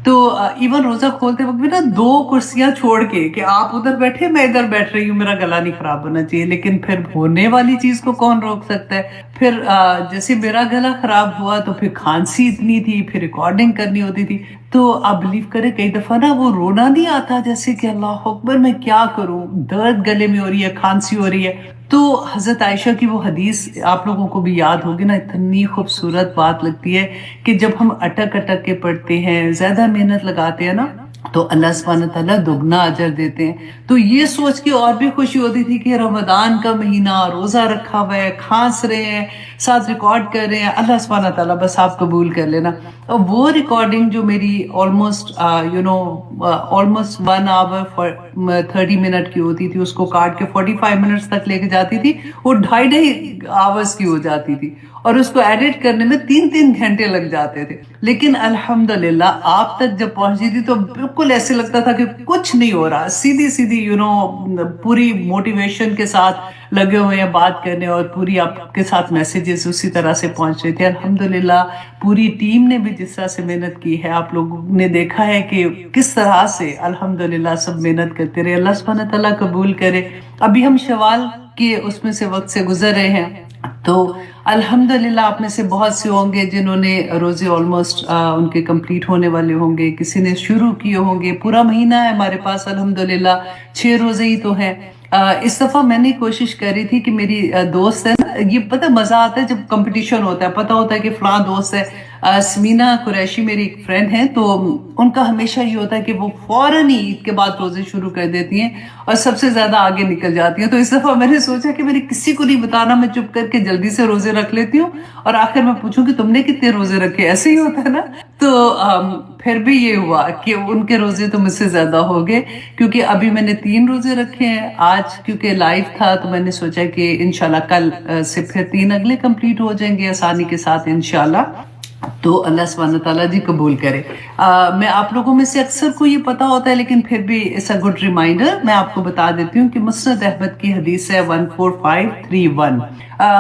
تو ایون روزہ کھولتے وقت بھی نا 2 کرسیاں چھوڑ کے کہ آپ ادھر بیٹھے میں ادھر بیٹھ رہی ہوں، میرا گلا نہیں خراب ہونا چاہیے، لیکن پھر ہونے والی چیز کو کون روک سکتا ہے؟ پھر جیسے میرا گلا خراب ہوا تو پھر کھانسی اتنی تھی، پھر ریکارڈنگ کرنی ہوتی تھی، تو آپ بلیو کریں کئی دفعہ نا وہ رونا نہیں آتا، جیسے کہ اللہ اکبر میں کیا کروں، درد گلے میں ہو رہی ہے، کھانسی ہو رہی ہے۔ تو حضرت عائشہ کی وہ حدیث آپ لوگوں کو بھی یاد ہوگی نا، اتنی خوبصورت بات لگتی ہے کہ جب ہم اٹک اٹک کے پڑھتے ہیں، زیادہ محنت لگاتے ہیں نا، تو اللہ سبحانہ تعالیٰ دگنا اجر دیتے ہیں۔ تو یہ سوچ کے اور بھی خوشی ہوتی تھی کہ رمضان کا مہینہ، روزہ رکھا ہوا ہے، کھانس رہے ہیں، ساتھ ریکارڈ کر رہے ہیں، اللہ سبحانہ تعالیٰ بس آپ قبول کر لینا۔ اور وہ ریکارڈنگ جو میری آلموسٹ آلموسٹ 1 hour 30 minute کی ہوتی تھی، اس کو کاٹ کے 45 minutes تک لے کے جاتی تھی، وہ 2.5 hours کی ہو جاتی تھی، اور اس کو ایڈٹ کرنے میں 3 گھنٹے لگ جاتے تھے۔ لیکن الحمدللہ آپ تک جب پہنچی تھی تو بالکل ایسے لگتا تھا کہ کچھ نہیں ہو رہا، سیدھی سیدھی پوری موٹیویشن کے ساتھ لگے ہوئے ہیں بات کرنے، اور پوری آپ کے ساتھ میسیجز اسی طرح سے پہنچ رہے تھے۔ الحمدللہ پوری ٹیم نے بھی جس طرح سے محنت کی ہے، آپ لوگوں نے دیکھا ہے کہ کس طرح سے الحمدللہ سب محنت کرتے رہے، اللہ سبحانہ تعالیٰ قبول کرے۔ ابھی ہم شوال کے اس میں سے وقت سے گزر رہے ہیں، تو الحمدللہ آپ میں سے بہت سے ہوں گے جنہوں نے روزے آلموسٹ ان کے کمپلیٹ ہونے والے ہوں گے، کسی نے شروع کیے ہوں گے۔ پورا مہینہ ہے ہمارے پاس، الحمدللہ 6 روزے ہی تو ہیں۔ اس دفعہ میں نے کوشش کر رہی تھی کہ میری دوست ہے نا، یہ پتہ مزہ آتا ہے جب کمپٹیشن ہوتا ہے، پتہ ہوتا ہے کہ فلاں دوست ہے، سمینا قریشی میری ایک فرینڈ ہیں، تو ان کا ہمیشہ یہ ہوتا ہے کہ وہ فوراً ہی عید کے بعد روزے شروع کر دیتی ہیں اور سب سے زیادہ آگے نکل جاتی ہیں۔ تو اس دفعہ میں نے سوچا کہ میری کسی کو نہیں بتانا، میں چپ کر کے جلدی سے روزے رکھ لیتی ہوں، اور آخر میں پوچھوں کہ تم نے کتنے روزے رکھے، ایسے ہی ہوتا ہے نا۔ تو پھر بھی یہ ہوا کہ ان کے روزے تو مجھ سے زیادہ ہو گئے، کیونکہ ابھی میں نے 3 روزے رکھے ہیں۔ آج کیونکہ لائیو تھا تو میں نے سوچا کہ انشاءاللہ کل سے پھر 3 اگلے کمپلیٹ ہو جائیں گے آسانی کے ساتھ انشاءاللہ۔ تو اللہ سبحانہ تعالیٰ جی قبول کرے۔ میں آپ لوگوں میں سے اکثر کو یہ پتا ہوتا ہے، لیکن پھر بھی اس اے گڈ ریمائنڈر میں آپ کو بتا دیتی ہوں کہ مسند احمد کی حدیث ہے 14531۔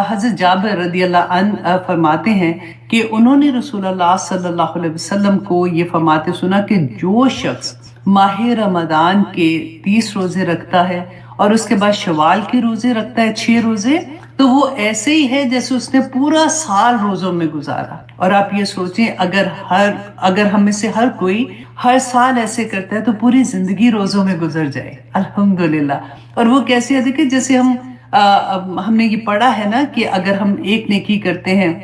حضرت جابر رضی اللہ عنہ فرماتے ہیں کہ انہوں نے رسول اللہ صلی اللہ علیہ وسلم کو یہ فرماتے سنا کہ جو شخص ماہ رمضان کے 30 روزے رکھتا ہے اور اس کے بعد شوال کے روزے رکھتا ہے 6 روزے، تو وہ ایسے ہی ہے جیسے اس نے پورا سال روزوں میں گزارا۔ اور آپ یہ سوچیں اگر ہم میں سے ہر کوئی ہر سال ایسے کرتا ہے تو پوری زندگی روزوں میں گزر جائے الحمدللہ۔ اور وہ کیسے ہے، دیکھیں جیسے ہم نے یہ پڑھا ہے نا کہ اگر ہم ایک نیکی کرتے ہیں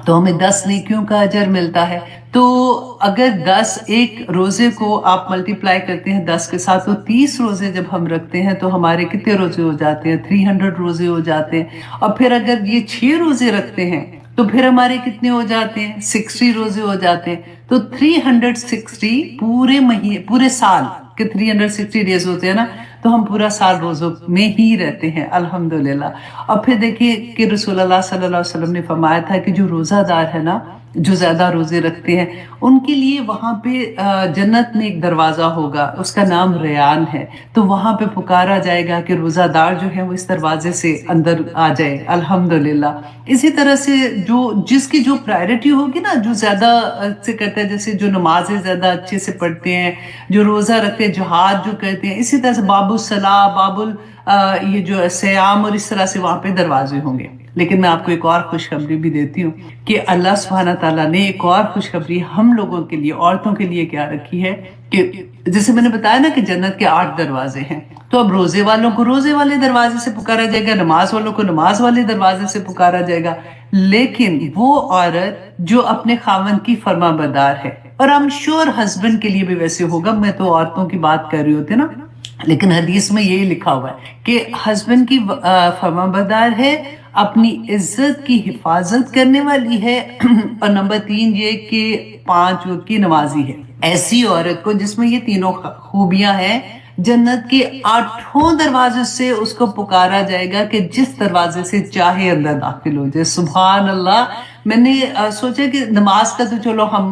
تو ہمیں 10 نیکیوں کا اجر ملتا ہے۔ تو اگر 10 ایک روزے کو آپ ملٹیپلائی کرتے ہیں 10 کے ساتھ، تو 30 روزے جب ہم رکھتے ہیں تو ہمارے کتنے روزے ہو جاتے ہیں؟ 300 روزے ہو جاتے ہیں۔ اور پھر اگر یہ 6 روزے رکھتے ہیں تو پھر ہمارے کتنے ہو جاتے ہیں؟ 60 روزے ہو جاتے ہیں۔ تو 360 پورے سال کے 360 ڈیز ہوتے ہیں نا، تو ہم پورا سال روزوں میں ہی رہتے ہیں الحمدللہ۔ اور پھر دیکھیے کہ رسول اللہ صلی اللہ علیہ وسلم نے فرمایا تھا کہ جو روزہ دار ہے نا، جو زیادہ روزے رکھتے ہیں، ان کے لیے وہاں پہ جنت میں ایک دروازہ ہوگا، اس کا نام ریان ہے۔ تو وہاں پہ پکارا جائے گا کہ روزہ دار جو ہے وہ اس دروازے سے اندر آ جائے الحمدللہ۔ اسی طرح سے جس کی جو پرائرٹی ہوگی نا، جو زیادہ سے کرتا ہے، جیسے جو نمازیں زیادہ اچھے سے پڑھتے ہیں، جو روزہ رکھتے ہیں، جہاد جو کرتے ہیں، اسی طرح سے باب الصلاح، یہ جو سیام، اور اس طرح سے وہاں پہ دروازے ہوں گے۔ لیکن میں آپ کو ایک اور خوشخبری بھی دیتی ہوں کہ اللہ سبحانہ تعالیٰ نے ایک اور خوشخبری ہم لوگوں کے لیے، عورتوں کے لیے کیا رکھی ہے کہ جیسے میں نے بتایا نا کہ جنت کے 8 دروازے ہیں، تو اب روزے والوں کو روزے والے دروازے سے پکارا جائے گا، نماز والوں کو نماز والے دروازے سے پکارا جائے گا۔ لیکن وہ عورت جو اپنے خاوند کی فرما بردار ہے، اور I'm sure ہسبینڈ کے لیے بھی ویسے ہوگا، میں تو عورتوں کی بات کر رہی ہوتی نا، لیکن حدیث میں یہی لکھا ہوا ہے کہ ہسبینڈ کی فرما بردار ہے، اپنی عزت کی حفاظت کرنے والی ہے، اور نمبر 3 یہ کہ 5 وقت کی نمازی ہے۔ ایسی عورت کو جس میں یہ تینوں خوبیاں ہیں، جنت کے 8 دروازے سے اس کو پکارا جائے گا کہ جس دروازے سے چاہے اندر داخل ہو جائے۔ سبحان اللہ۔ میں نے سوچا کہ نماز کا تو چلو ہم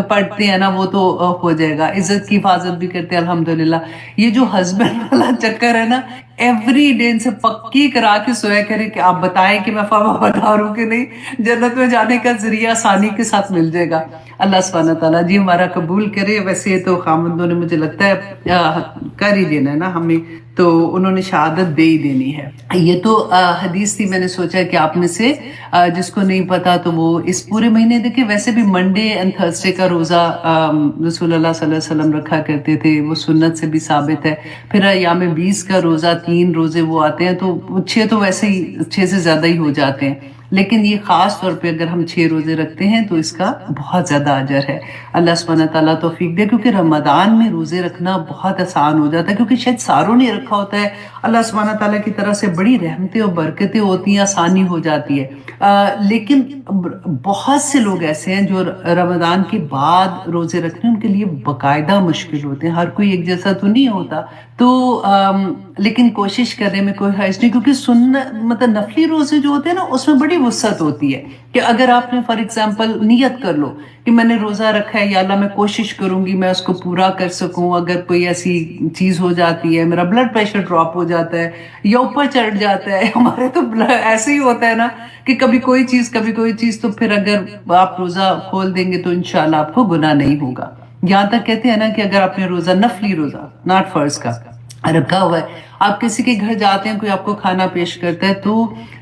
پڑھتے ہیں نا، وہ تو ہو جائے گا، عزت کی حفاظت بھی کرتے ہیں الحمدللہ۔ یہ جو ہسبینڈ والا چکر ہے نا، ایوری ڈے ان سے پکی کرا کے سویا کرے کہ آپ بتائیں کہ میں وفادار ہوں کہ نہیں، جنت میں جانے کا ذریعہ آسانی کے ساتھ مل جائے گا۔ اللہ سبحانہ تعالیٰ جی ہمارا قبول کرے۔ ویسے تو خامندوں نے مجھے لگتا ہے کر ہی دینا ہے نا ہمیں، تو انہوں نے شہادت دے ہی دینی ہے۔ یہ تو حدیث تھی، میں نے سوچا کہ آپ میں سے جس کو نہیں پتا تو وہ اس پورے مہینے دیکھیں، ویسے بھی منڈے اینڈ تھرسڈے کا روزہ رسول اللہ صلی اللہ علیہ وسلم رکھا کرتے تھے، وہ سنت سے بھی ثابت ہے۔ پھر ایام 20 کا روزہ، 3 روزے وہ آتے ہیں، تو 6 تو ویسے ہی 6 سے زیادہ ہی ہو جاتے ہیں، لیکن یہ خاص طور پہ اگر ہم 6 روزے رکھتے ہیں تو اس کا بہت زیادہ اجر ہے۔ اللہ سبحانہ تعالیٰ توفیق دے، کیونکہ رمضان میں روزے رکھنا بہت آسان ہو جاتا ہے، کیونکہ شاید ساروں نے رکھا ہوتا ہے۔ اللہ سبحانہ تعالیٰ کی طرف سے بڑی رحمتیں اور برکتیں ہوتی ہیں، آسانی ہو جاتی ہے۔ لیکن بہت سے لوگ ایسے ہیں جو رمضان کے بعد روزے رکھنے ان کے لیے باقاعدہ مشکل ہوتے ہیں، ہر کوئی ایک جیسا تو نہیں ہوتا، تو لیکن کوشش کرنے میں کوئی حرج نہیں، کیونکہ مطلب نفلی روزے جو ہوتے ہیں نا اس میں بڑی وسعت ہوتی ہے کہ اگر آپ نے فار ایگزامپل نیت کر لو کہ میں نے روزہ رکھا ہے، یا اللہ میں کوشش کروں گی میں اس کو پورا کر سکوں، اگر کوئی ایسی چیز ہو جاتی ہے، میرا بلڈ پریشر ڈراپ ہو جاتا ہے یا اوپر چڑھ جاتا ہے، ہمارے تو ایسے ہی ہوتا ہے نا کہ کبھی کوئی چیز، تو پھر اگر آپ روزہ کھول دیں گے تو انشاءاللہ آپ کو گناہ نہیں ہوگا۔ یہاں تک کہتے ہیں نا کہ اگر آپ نے روزہ، نفلی روزہ ناٹ فرض کا رکھا ہوا ہے، آپ کسی کے گھر جاتے ہیں، کوئی آپ کو کھانا پیش کرتا ہے، تو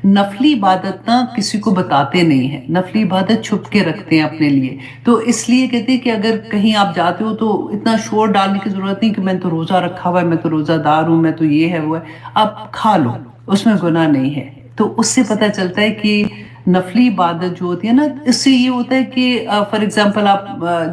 نفلی عبادت نہ کسی کو بتاتے نہیں ہیں، نفلی عبادت چھپ کے رکھتے ہیں اپنے لیے۔ تو اس لیے کہتے ہیں کہ اگر کہیں آپ جاتے ہو تو اتنا شور ڈالنے کی ضرورت نہیں کہ میں تو روزہ رکھا ہوا ہے، میں تو روزہ دار ہوں، میں تو یہ ہے وہ ہے، آپ کھا لو، اس میں گناہ نہیں ہے۔ تو اس سے پتہ چلتا ہے کہ نفلی عبادت جو ہوتی ہے نا، اس سے یہ ہوتا ہے کہ فار ایگزامپل آپ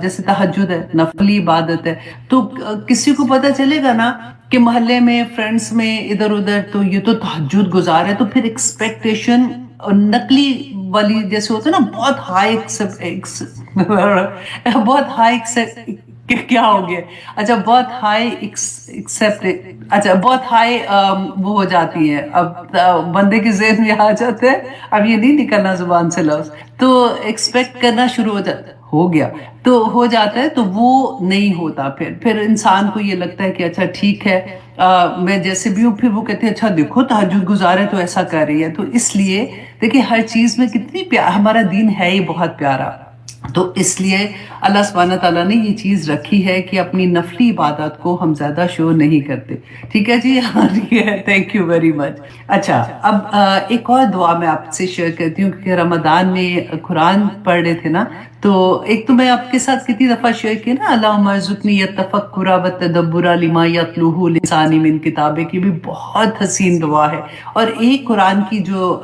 جیسے تہجد ہے، نفلی عبادت ہے، تو کسی کو پتہ چلے گا نا کہ محلے میں، فرینڈس میں، ادھر ادھر، تو یہ تو تہجد گزار ہے، تو پھر ایکسپیکٹیشن نقلی والی جیسے ہوتا ہے نا، بہت ہائی کیا ہو گیا، اچھا بہت ہائی اچھا بہت ہائی وہ ہو جاتی ہے، اب بندے کے ذہن میں آ جاتے ہیں، اب یہ نہیں نکلنا زبان سے لفظ، تو ایکسپیکٹ کرنا شروع ہو جاتا ہے، تو وہ نہیں ہوتا۔ پھر انسان کو یہ لگتا ہے کہ اچھا ٹھیک ہے، میں جیسے بھی ہوں، پھر وہ کہتے ہیں اچھا دیکھو تہجد گزار ہے تو ایسا کر رہی ہے۔ تو اس لیے دیکھیں ہر چیز میں کتنی ہمارا دین ہے ہی بہت پیارا، تو اس لیے اللہ سبحانہ تعالیٰ نے یہ چیز رکھی ہے کہ اپنی نفلی عبادت کو ہم زیادہ شو نہیں کرتے۔ ٹھیک ہے جی، ہاں ٹھیک ہے، تھینک یو ویری مچ۔ اچھا، اب ایک اور دعا میں آپ سے شیئر کرتی ہوں، کیونکہ رمضان میں قرآن پڑھ رہے تھے نا، تو ایک تو میں آپ کے ساتھ کتنی دفعہ شیئر کی نا، اللہم ارزقنی التفکر والتدبر لما یتلوہ لسانی من کتابک، کی بھی بہت حسین دعا ہے۔ اور ایک قرآن کی جو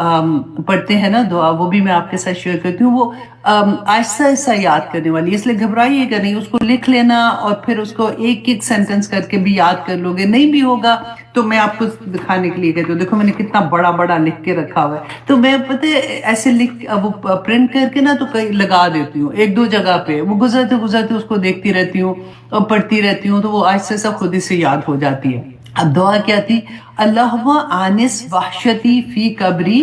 پڑھتے ہیں نا دعا، وہ بھی میں آپ کے ساتھ شیئر کرتی ہوں، وہ آہستہ آہستہ یاد کرنے والی، اس لیے گھبرائیے گا نہیں، اس کو لکھ لینا اور پھر اس کو ایک ایک سینٹنس کر کے بھی یاد کر لو گے، نہیں بھی ہوگا تو میں آپ کو دکھانے کے لیے کہتی ہوں، دیکھو میں نے کتنا بڑا بڑا لکھ کے رکھا ہوا ہے، تو میں پتہ ایسے لکھ وہ پرنٹ کر کے نا تو کہیں لگا دیتی ہوں ایک دو جگہ پہ، وہ گزرتے گزرتے اس کو دیکھتی رہتی ہوں اور پڑھتی رہتی ہوں، تو وہ آہستہ سے خود ہی سے یاد ہو جاتی ہے۔ اب دعا کیا تھی؟ اللہم آنس وحشتی فی قبری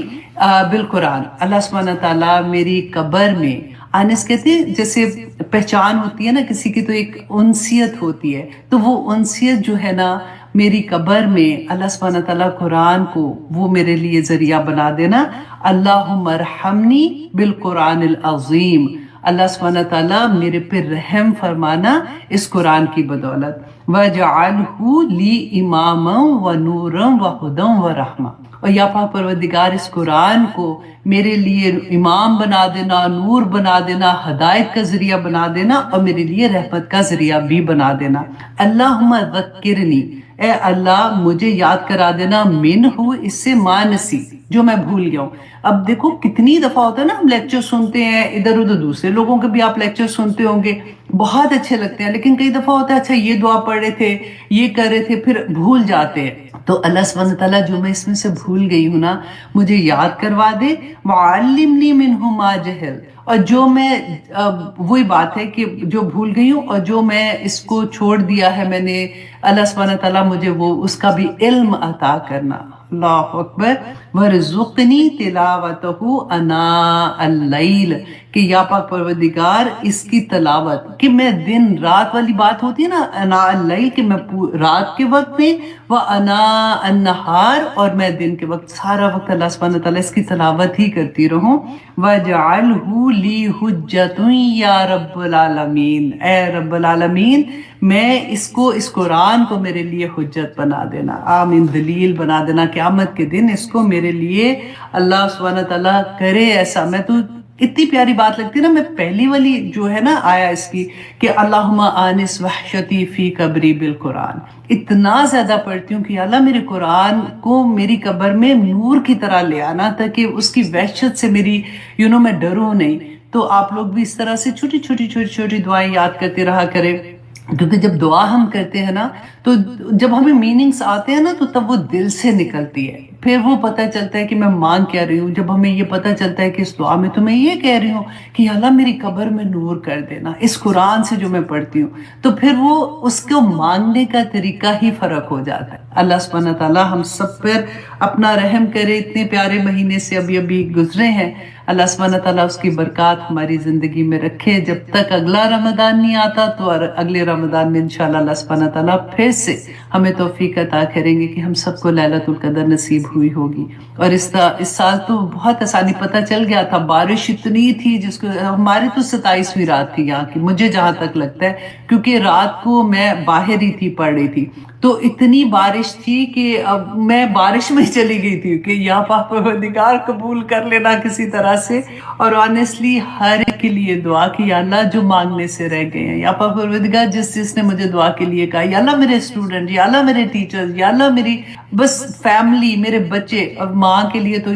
بالقرآن، اللہ سبحانہ تعالیٰ میری قبر میں، آنس کہتے ہیں جیسے پہچان ہوتی ہے نا کسی کی، تو ایک انسیت ہوتی ہے، تو وہ انسیت جو ہے نا میری قبر میں اللہ سبحانہ تعالیٰ قرآن کو وہ میرے لیے ذریعہ بنا دینا۔ اللہم ارحمنی بالقرآن العظیم، اللہ سبحانہ تعالیٰ میرے پہ رحم فرمانا اس قرآن کی بدولت۔ وَجَعَلْهُ لِي إِمَامًا وَنُورًا وَهُدًى وَرَحْمَةً، اور یا پاک پروردگار اس قرآن کو میرے لیے امام بنا دینا، نور بنا دینا، ہدایت کا ذریعہ بنا دینا، اور میرے لیے رحمت کا ذریعہ بھی بنا دینا۔ اللہم ذکرنی، اے اللہ مجھے یاد کرا دینا، منہ اس سے ما نسی، جو میں بھول گیا ہوں۔ اب دیکھو کتنی دفعہ ہوتا ہے نا، ہم لیکچر سنتے ہیں ادھر ادھر، دوسرے لوگوں کے بھی آپ لیکچر سنتے ہوں گے، بہت اچھے لگتے ہیں، لیکن کئی دفعہ ہوتا ہے اچھا یہ دعا پڑھ رہے تھے، یہ کر رہے تھے، پھر بھول جاتے ہیں۔ تو اللہ سبحانہ تعالیٰ جو میں اس میں سے بھول گئی ہوں نا، مجھے یاد کروا دے، وَعَلِّمْنِي مِنْهُ مَا جَهِلْتُ، اور جو میں وہی بات ہے کہ جو بھول گئی ہوں اور جو میں اس کو چھوڑ دیا ہے میں نے، اللہ سبحانہ تعالیٰ مجھے وہ اس کا بھی علم عطا کرنا۔ اللہ اکبر۔ وَارْزُقْنِي تِلَاوَتَهُ آنَاءَ اللَّيْلِ، کہ یا پاک پروردگار اس کی تلاوت، کہ میں دن رات والی بات ہوتی ہے نا، انا اللیل، کہ میں رات کے وقت میں، و انا النہار، اور میں دن کے وقت سارا وقت اللہ سبحانہ تعالیٰ اس کی تلاوت ہی کرتی رہوں. وَاجْعَلْهُ لِي حُجَّةٌ یا رب العالمین، اے رب العالمین میں اس قرآن کو میرے لیے حجت بنا دینا، آمین، دلیل بنا دینا قیامت کے دن. اس کو میرے لیے اللہ سبحانہ تعالیٰ کرے ایسا. میں تو اتنی پیاری بات لگتی ہے نا، میں پہلی والی جو ہے نا آیا اس کی کہ اللہم آنس وحشتی فی قبری بالقرآن، اتنا زیادہ پڑھتی ہوں کہ اللہ میرے قرآن کو میری قبر میں نور کی طرح لے آنا، تاکہ اس کی وحشت سے میری میں ڈروں نہیں. تو آپ لوگ بھی اس طرح سے چھوٹی چھوٹی دعائیں یاد کرتے رہا کریں، کیونکہ جب دعا ہم کرتے ہیں نا تو جب ہمیں میننگز آتے ہیں نا تو تب وہ دل سے نکلتی ہے، پھر وہ پتہ چلتا ہے کہ میں مانگ کیا رہی ہوں. جب ہمیں یہ پتہ چلتا ہے کہ اس دعا میں تو میں یہ کہہ رہی ہوں کہ اللہ میری قبر میں نور کر دینا اس قرآن سے جو میں پڑھتی ہوں، تو پھر وہ اس کو مانگنے کا طریقہ ہی فرق ہو جاتا ہے. اللہ سبحانہ تعالیٰ ہم سب پر اپنا رحم کرے. اتنے پیارے مہینے سے ابھی گزرے ہیں، اللہ سبحانہ تعالیٰ اس کی برکات ہماری زندگی میں رکھے. جب تک اگلا رمضان نہیں آتا تو اگلے رمضان میں انشاءاللہ اللہ سبحانہ تعالیٰ پھر سے ہمیں توفیق عطا کریں گے کہ ہم سب کو لیلۃ القدر نصیب ہوئی ہوگی. اور اس سال تو بہت آسانی پتہ چل گیا تھا، بارش اتنی تھی جس کو ہماری تو 27ویں رات تھی یہاں کی، مجھے جہاں تک لگتا ہے، کیونکہ رات کو میں باہر ہی تھی، پڑھ رہی تھی، تو اتنی بارش تھی کہ اب میں بارش میں چلی گئی تھی کہ یا پاک پروردگار قبول کر لینا کسی طرح سے. اور آنیسٹلی ہر ایک کے لیے دعا کی، یا اللہ جو مانگنے سے رہ گئے ہیں، یا پاک پروردگار جس نے مجھے دعا کے لیے کہا، یا اللہ میرے اسٹوڈنٹ، یا اللہ میرے ٹیچرز، یا اللہ میری بس فیملی، میرے بچے. اب ماں کے لیے تو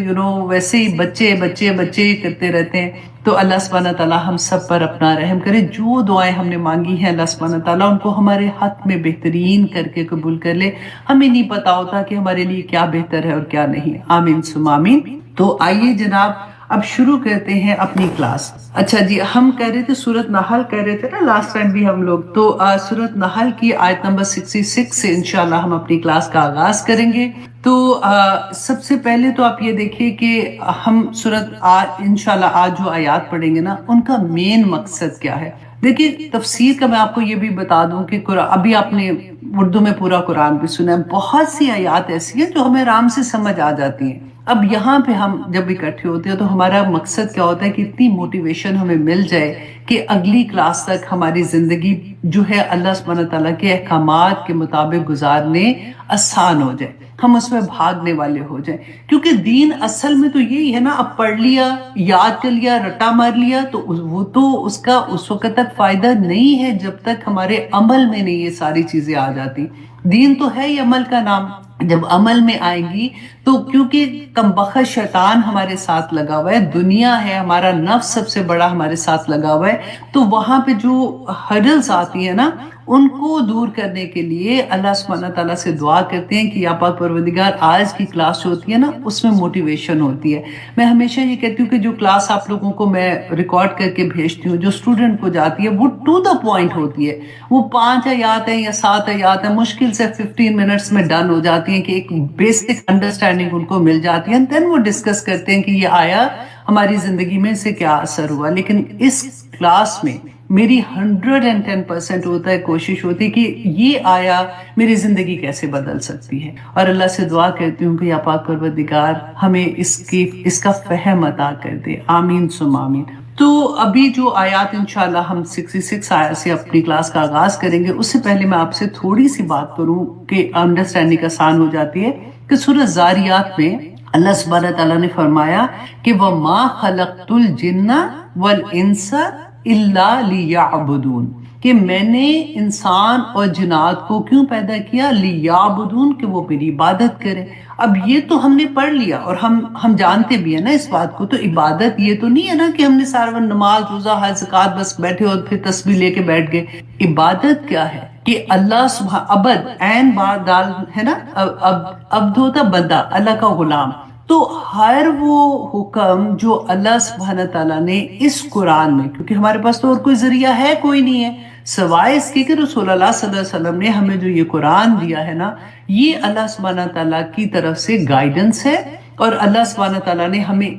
ویسے ہی بچے بچے بچے کرتے رہتے ہیں. تو اللہ سبحانہ تعالیٰ ہم سب پر اپنا رحم کرے. جو دعائیں ہم نے مانگی ہیں اللہ سبحانہ تعالیٰ ان کو ہمارے حق میں بہترین کر کے قبول کر لے. ہمیں نہیں پتا ہوتا کہ ہمارے لیے کیا بہتر ہے اور کیا نہیں. آمین ثم آمین. تو آئیے جناب اب شروع کرتے ہیں اپنی کلاس. اچھا جی، ہم کہہ رہے تھے سورۃ نحل کہہ رہے تھے نا لاسٹ ٹائم بھی ہم لوگ، تو سورۃ نحل کی آیت نمبر 66 سے انشاءاللہ ہم اپنی کلاس کا آغاز کریں گے. تو سب سے پہلے تو آپ یہ دیکھیے کہ ہم انشاءاللہ آج جو آیات پڑھیں گے نا ان کا مین مقصد کیا ہے. دیکھیے تفسیر کا میں آپ کو یہ بھی بتا دوں کہ ابھی آپ نے اردو میں پورا قرآن بھی سنا ہے، بہت سی آیات ایسی ہیں جو ہمیں آرام سے سمجھ آ جاتی ہیں. اب یہاں پہ ہم جب اکٹھے ہوتے ہیں تو ہمارا مقصد کیا ہوتا ہے کہ اتنی موٹیویشن ہمیں مل جائے کہ اگلی کلاس تک ہماری زندگی جو ہے اللہ سبحانہ تعالیٰ کے احکامات کے مطابق گزارنے آسان ہو جائے، ہم اس میں بھاگنے والے ہو جائیں. کیونکہ دین اصل میں تو یہی ہے نا، اب پڑھ لیا، یاد کر لیا، رٹا مار لیا، تو وہ تو اس کا اس وقت تک فائدہ نہیں ہے جب تک ہمارے عمل میں نہیں یہ ساری چیزیں آ جاتی. دین تو ہے ہی عمل کا نام. جب عمل میں آئے گی تو کیونکہ کمبخت شیطان ہمارے ساتھ لگا ہوا ہے، دنیا ہے، ہمارا نفس سب سے بڑا ہمارے ساتھ لگا ہوا ہے، تو وہاں پہ جو ہرڈلز آتی ہیں نا ان کو دور کرنے کے لیے اللہ سبحانہ تعالیٰ سے دعا کرتے ہیں کہ یا پاک پروردگار آج کی کلاس جو ہوتی ہے نا اس میں موٹیویشن ہوتی ہے. میں ہمیشہ یہ کہتی ہوں کہ جو کلاس آپ لوگوں کو میں ریکارڈ کر کے بھیجتی ہوں، جو اسٹوڈنٹ کو جاتی ہے وہ ٹو دا پوائنٹ ہوتی ہے. وہ 5 آیات ہیں یا 7 آیات ہیں، مشکل سے 15 منٹس میں ڈن ہو جاتی ہیں کہ ایک بیسک انڈرسٹینڈنگ ان کو مل جاتی ہے. دین وہ ڈسکس کرتے ہیں کہ یہ آیا ہماری زندگی میں سے کیا اثر ہوا. لیکن اس کلاس میں میری 110% ہوتا ہے، کوشش ہوتی ہے کہ یہ آیا میری زندگی کیسے بدل سکتی ہے. اور اللہ سے دعا کرتی ہوں کہ یا پاک پروردگار ہمیں اس کا فہم عطا کر دے. آمین ثم آمین. تو ابھی جو آیات انشاءاللہ ہم 66 آیت سے اپنی کلاس کا آغاز کریں گے، اس سے پہلے میں آپ سے تھوڑی سی بات کروں کہ انڈرسٹینڈنگ آسان ہو جاتی ہے. کہ سورہ زاریات میں اللہ سبحانہ تعالیٰ نے فرمایا کہ وَمَا خَلَقْتُ الْجِنَّ وَالْإِنسَ إِلَّا لِيَعْبُدُونَ، کہ میں نے انسان اور جنات کو کیوں پیدا کیا؟ لِيَعْبُدُونَ، کہ وہ میری عبادت کریں. اب یہ تو ہم نے پڑھ لیا اور ہم جانتے بھی ہیں نا اس بات کو. تو عبادت یہ تو نہیں ہے نا کہ ہم نے سارا نماز روزہ حج زکات بس بیٹھے اور پھر تسبیح لے کے بیٹھ گئے. عبادت کیا ہے کہ اللہ عبد عین بار دال ہے نا، عبد ہوتا بندہ، اللہ کا غلام. تو ہر وہ حکم جو اللہ سبحانہ تعالیٰ نے اس قرآن میں، کیونکہ ہمارے پاس تو اور کوئی ذریعہ ہے کوئی نہیں ہے سوائے اس کے کہ رسول اللہ صلی اللہ علیہ وسلم نے ہمیں جو یہ قرآن دیا ہے نا، یہ اللہ سبحانہ تعالیٰ کی طرف سے گائیڈنس ہے اور اللہ سبحانہ تعالیٰ نے ہمیں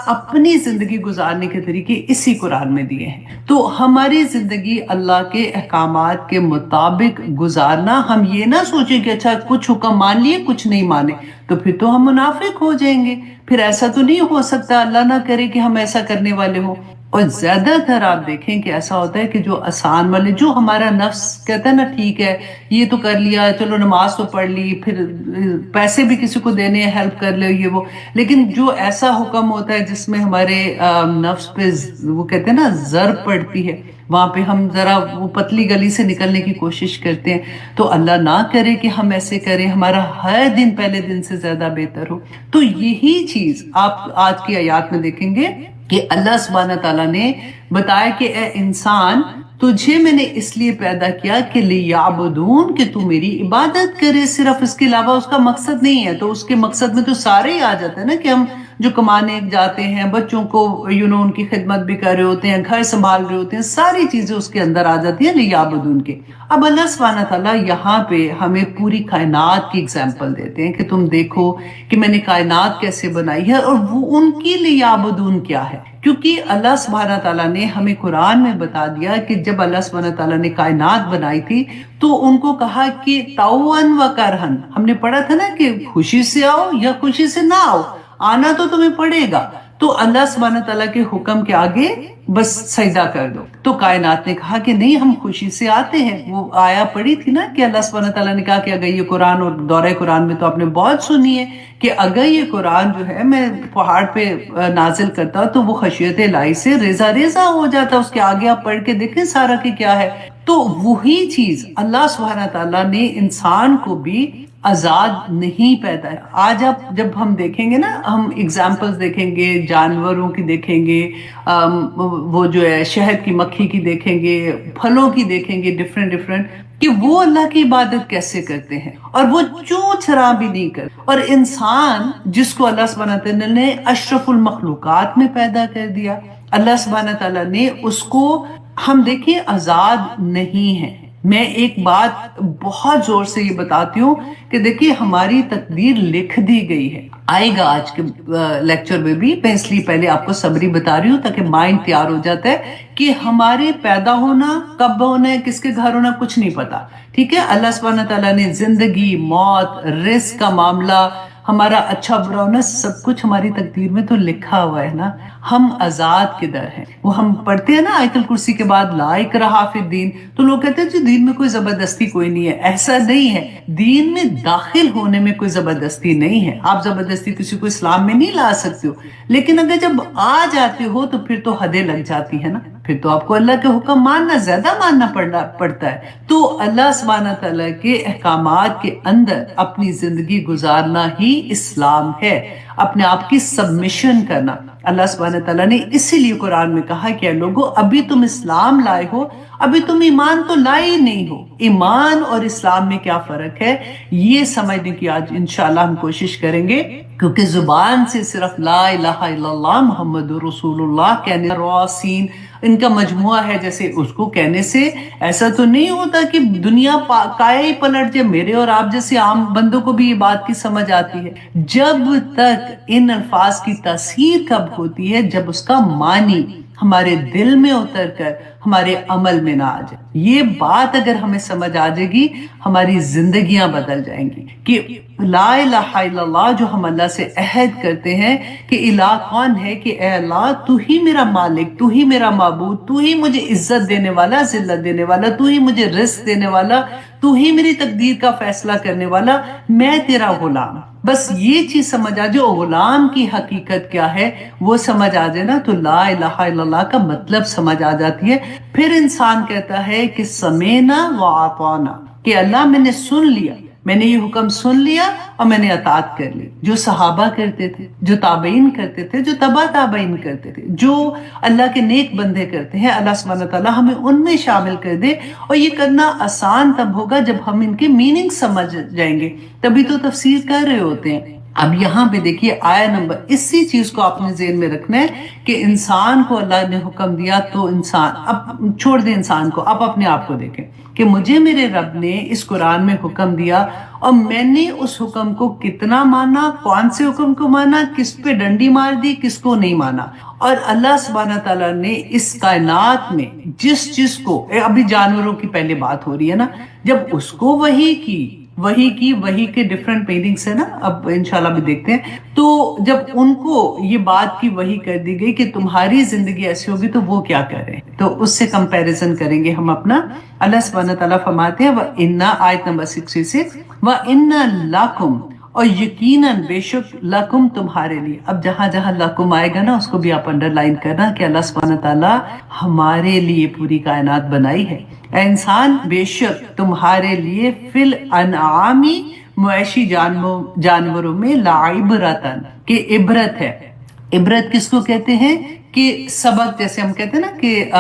اپنی زندگی گزارنے کے طریقے اسی قرآن میں دیے ہیں. تو ہماری زندگی اللہ کے احکامات کے مطابق گزارنا، ہم یہ نہ سوچیں کہ اچھا کچھ حکم مان لیے کچھ نہیں مانے تو پھر تو ہم منافق ہو جائیں گے. پھر ایسا تو نہیں ہو سکتا، اللہ نہ کرے کہ ہم ایسا کرنے والے ہوں. اور زیادہ تر آپ دیکھیں کہ ایسا ہوتا ہے کہ جو آسان والے، جو ہمارا نفس کہتا ہے نا ٹھیک ہے یہ تو کر لیا، چلو نماز تو پڑھ لی، پھر پیسے بھی کسی کو دینے ہیں ہیلپ کر لو یہ وہ، لیکن جو ایسا حکم ہوتا ہے جس میں ہمارے نفس پہ وہ کہتے ہیں نا ضرب پڑتی ہے، وہاں پہ ہم ذرا وہ پتلی گلی سے نکلنے کی کوشش کرتے ہیں. تو اللہ نہ کرے کہ ہم ایسے کریں، ہمارا ہر دن پہلے دن سے زیادہ بہتر ہو. تو یہی چیز آپ آج کی آیات میں دیکھیں گے کہ اللہ سبحانہ تعالیٰ نے بتایا کہ اے انسان تجھے میں نے اس لیے پیدا کیا کہ لیعبدون، کہ تو میری عبادت کرے، صرف اس کے علاوہ اس کا مقصد نہیں ہے. تو اس کے مقصد میں تو سارے ہی آ جاتے ہیں نا کہ ہم جو کمانے جاتے ہیں، بچوں کو ان کی خدمت بھی کر رہے ہوتے ہیں، گھر سنبھال رہے ہوتے ہیں، ساری چیزیں اس کے اندر آ جاتی ہیں لیعبدون کے. اب اللہ سبحانہ تعالیٰ یہاں پہ ہمیں پوری کائنات کی اگزامپل دیتے ہیں کہ تم دیکھو کہ میں نے کائنات کیسے بنائی ہے اور وہ ان کی لیعبدون کیا ہے. کیونکہ اللہ سبحانہ تعالیٰ نے ہمیں قرآن میں بتا دیا کہ جب اللہ سبحانہ تعالیٰ نے کائنات بنائی تھی تو ان کو کہا کہ طوعاً و کرہن، ہم نے پڑھا تھا نا کہ خوشی سے آؤ یا خوشی سے نہ آؤ، آنا تو تمہیں پڑے گا. تو اللہ سبحانہ تعالیٰ کے حکم کے آگے بس سجدہ کر دو. تو کائنات نے کہا کہ نہیں ہم خوشی سے آتے ہیں. وہ آیا پڑھی تھی نا کہ اللہ سبحانہ تعالیٰ نے کہا کہ اگر یہ قرآن، اور دورہ قرآن میں تو آپ نے بہت سنی ہے کہ اگر یہ قرآن جو ہے میں پہاڑ پہ نازل کرتا تو وہ خشیت الہی سے ریزہ ریزہ ہو جاتا. اس کے آگے آپ پڑھ کے دیکھیں سارا کہ کیا ہے. تو وہی چیز اللہ سبحانہ تعالیٰ نے انسان کو بھی آزاد نہیں پیدا ہے. آج آپ جب ہم دیکھیں گے نا، ہم اگزامپلز دیکھیں گے جانوروں کی، دیکھیں گے وہ جو ہے شہد کی مکھی کی، دیکھیں گے پھلوں کی، دیکھیں گے ڈفرینٹ کہ وہ اللہ کی عبادت کیسے کرتے ہیں اور وہ چوں چرا بھی نہیں کرتے. اور انسان جس کو اللہ سبحانہ تعالیٰ نے اشرف المخلوقات میں پیدا کر دیا، اللہ سبحانہ تعالیٰ نے اس کو ہم دیکھیں آزاد نہیں ہے. میں ایک بات بہت زور سے یہ بتاتی ہوں کہ دیکھیے ہماری تقدیر لکھ دی گئی ہے. آئے گا آج کے لیکچر میں بھی، میں اس لیے پہلے آپ کو سمری بتا رہی ہوں تاکہ مائنڈ تیار ہو جاتا ہے کہ ہمارے پیدا ہونا، کب ہونا ہے، کس کے گھر ہونا کچھ نہیں پتا. ٹھیک ہے، اللہ سبحانہ تعالیٰ نے زندگی، موت، رزق کا معاملہ، ہمارا اچھا برا ہونا، سب کچھ ہماری تقدیر میں تو لکھا ہوا ہے نا. ہم آزاد کدھر ہیں؟ وہ ہم پڑھتے ہیں نا آیت الکرسی کے بعد لا اکراہ فی الدین، تو لوگ کہتے ہیں جی دین میں کوئی زبردستی کوئی نہیں ہے. ایسا نہیں ہے، دین میں داخل ہونے میں کوئی زبردستی نہیں ہے. آپ زبردستی کسی کو اسلام میں نہیں لا سکتے ہو، لیکن اگر جب آ جاتے ہو تو پھر تو حدیں لگ جاتی ہے نا. پھر تو آپ کو اللہ کے حکم ماننا، زیادہ ماننا پڑتا ہے. تو اللہ سبحانہ تعالیٰ کے احکامات کے اندر اپنی زندگی گزارنا ہی اسلام ہے، اپنے آپ کی سبمیشن کرنا. اللہ سبحانہ تعالیٰ نے اسی لیے قرآن میں کہا کہ اے لوگو ابھی تم اسلام لائے ہو، ابھی تم ایمان تو لائے ہی نہیں ہو. ایمان اور اسلام میں کیا فرق ہے یہ سمجھنے کی آج انشاءاللہ ہم کوشش کریں گے، کیونکہ زبان سے صرف لا الہ الا اللہ محمد رسول اللہ کہنے رواسین ان کا مجموعہ ہے. جیسے اس کو کہنے سے ایسا تو نہیں ہوتا کہ دنیا کائے ہی پلٹ جائے. میرے اور آپ جیسے عام بندوں کو بھی یہ بات کی سمجھ آتی ہے. جب تک ان الفاظ کی تاثیر کب ہوتی ہے؟ جب اس کا معنی ہمارے دل میں اتر کر ہمارے عمل میں نہ آ جائے. یہ بات اگر ہمیں سمجھ آ جائے گی ہماری زندگیاں بدل جائیں گی کہ لا الہ الا اللہ جو ہم اللہ سے عہد کرتے ہیں کہ الہ کون ہے، کہ اے اللہ تو ہی میرا مالک، تو ہی میرا معبود، تو ہی مجھے عزت دینے والا، ذلت دینے والا، تو ہی مجھے رزق دینے والا، تو ہی میری تقدیر کا فیصلہ کرنے والا، میں تیرا غلام. بس یہ چیز سمجھ آ جائے، غلام کی حقیقت کیا ہے وہ سمجھ آ جائے نا، تو لا الہ الا اللہ کا مطلب سمجھ آ جاتی ہے. پھر انسان کہتا ہے کہ سمینا وعطانا، کہ اللہ میں نے سن لیا، میں نے یہ حکم سن لیا اور میں نے اطاعت کر لی. جو صحابہ کرتے تھے، جو تابعین کرتے تھے، جو تبع تابعین کرتے تھے، جو اللہ کے نیک بندے کرتے ہیں، اللہ سبحانہ تعالیٰ ہمیں ان میں شامل کر دے. اور یہ کرنا آسان تب ہوگا جب ہم ان کے میننگ سمجھ جائیں گے. تبھی تو تفسیر کر رہے ہوتے ہیں. اب یہاں پہ دیکھیے آیا نمبر، اسی چیز کو آپ نے ذہن میں رکھنا ہے کہ انسان کو اللہ نے حکم دیا تو انسان اب چھوڑ دیں انسان کو، اب اپنے آپ کو دیکھیں کہ مجھے میرے رب نے اس قرآن میں حکم دیا اور میں نے اس حکم کو کتنا مانا، کون سے حکم کو مانا، کس پہ ڈنڈی مار دی، کس کو نہیں مانا۔ اور اللہ سبحانہ تعالیٰ نے اس کائنات میں جس چیز کو، ابھی جانوروں کی پہلے بات ہو رہی ہے نا، جب اس کو وہی کے ڈیفرنٹ میننگز ہیں نا، اب انشاءاللہ بھی دیکھتے ہیں، تو جب ان کو یہ بات کی وحی کر دی گئی کہ تمہاری زندگی ایسی ہوگی تو وہ کیا کریں، تو اس سے کمپیریزن کریں گے ہم اپنا۔ اللہ سبحانہ تعالیٰ فرماتے ہیں وَإِنَّا، آیت نمبر 66، وَإِنَّا لَكُمْ، اور یقیناً بے شک لکم تمہارے لیے۔ اب جہاں جہاں لکم آئے گا نا اس کو بھی آپ انڈر لائن کرنا کہ اللہ سبحانہ تعالیٰ ہمارے لیے پوری کائنات بنائی ہے۔ اے انسان بے شک تمہارے لیے فی الانعامی، معاشی جانوروں میں، لعبرتن، کہ عبرت ہے۔ عبرت کس کو کہتے ہیں کہ سبق، جیسے ہم کہتے ہیں نا کہ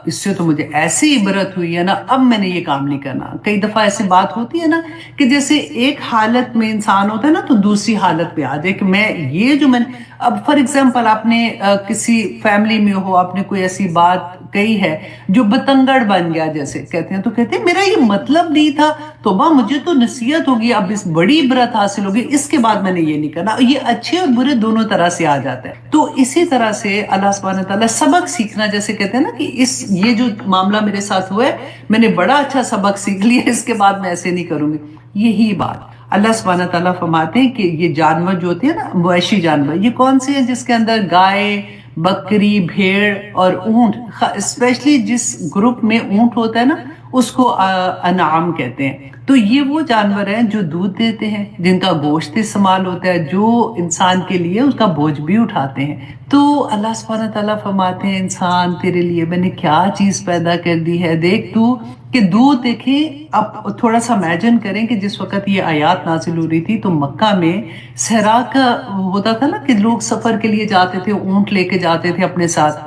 اس سے تو مجھے ایسی عبرت ہوئی ہے نا، اب میں نے یہ کام نہیں کرنا۔ کئی دفعہ ایسی بات ہوتی ہے نا کہ جیسے ایک حالت میں انسان ہوتا ہے نا تو دوسری حالت پہ آ جائے کہ میں نے اب فار ایگزامپل آپ نے کسی فیملی میں ہو، آپ نے کوئی ایسی بات کہی ہے جو بتنگڑ بن گیا، جیسے کہتے ہیں، تو کہتے ہیں میرا یہ مطلب نہیں تھا، توبہ مجھے تو نصیحت ہوگی، اب اس بڑی عبرت حاصل ہوگی، اس کے بعد میں نے یہ نہیں کرنا۔ یہ اچھے اور برے دونوں طرح سے آ جاتا ہے۔ تو اسی طرح سے اللہ سبحانہ تعالیٰ سبق سیکھنا، جیسے کہتے ہیں نا کہ یہ جو معاملہ میرے ساتھ ہوا ہے میں نے بڑا اچھا سبق سیکھ لیا، اس کے بعد میں ایسے نہیں کروں گی۔ یہی بات اللہ سبحانہ تعالیٰ فرماتے ہیں کہ یہ جانور جو ہوتے ہیں نا، مویشی جانور، یہ کون سے ہیں؟ جس کے اندر گائے، بکری، بھیڑ اور اونٹ، اسپیشلی جس گروپ میں اونٹ ہوتا ہے نا اس کو انعام کہتے ہیں۔ تو یہ وہ جانور ہیں جو دودھ دیتے ہیں، جن کا گوشت استعمال ہوتا ہے، جو انسان کے لیے اس کا بوجھ بھی اٹھاتے ہیں۔ تو اللہ سبحانہ تعالیٰ فرماتے ہیں انسان تیرے لیے میں نے کیا چیز پیدا کر دی ہے، دیکھ تو کہ دودھ دیکھیں۔ اب تھوڑا سا امیجن کریں کہ جس وقت یہ آیات نازل ہو رہی تھی تو مکہ میں صحرا کا ہوتا تھا نا کہ لوگ سفر کے لیے جاتے تھے، اونٹ لے کے جاتے تھے اپنے ساتھ،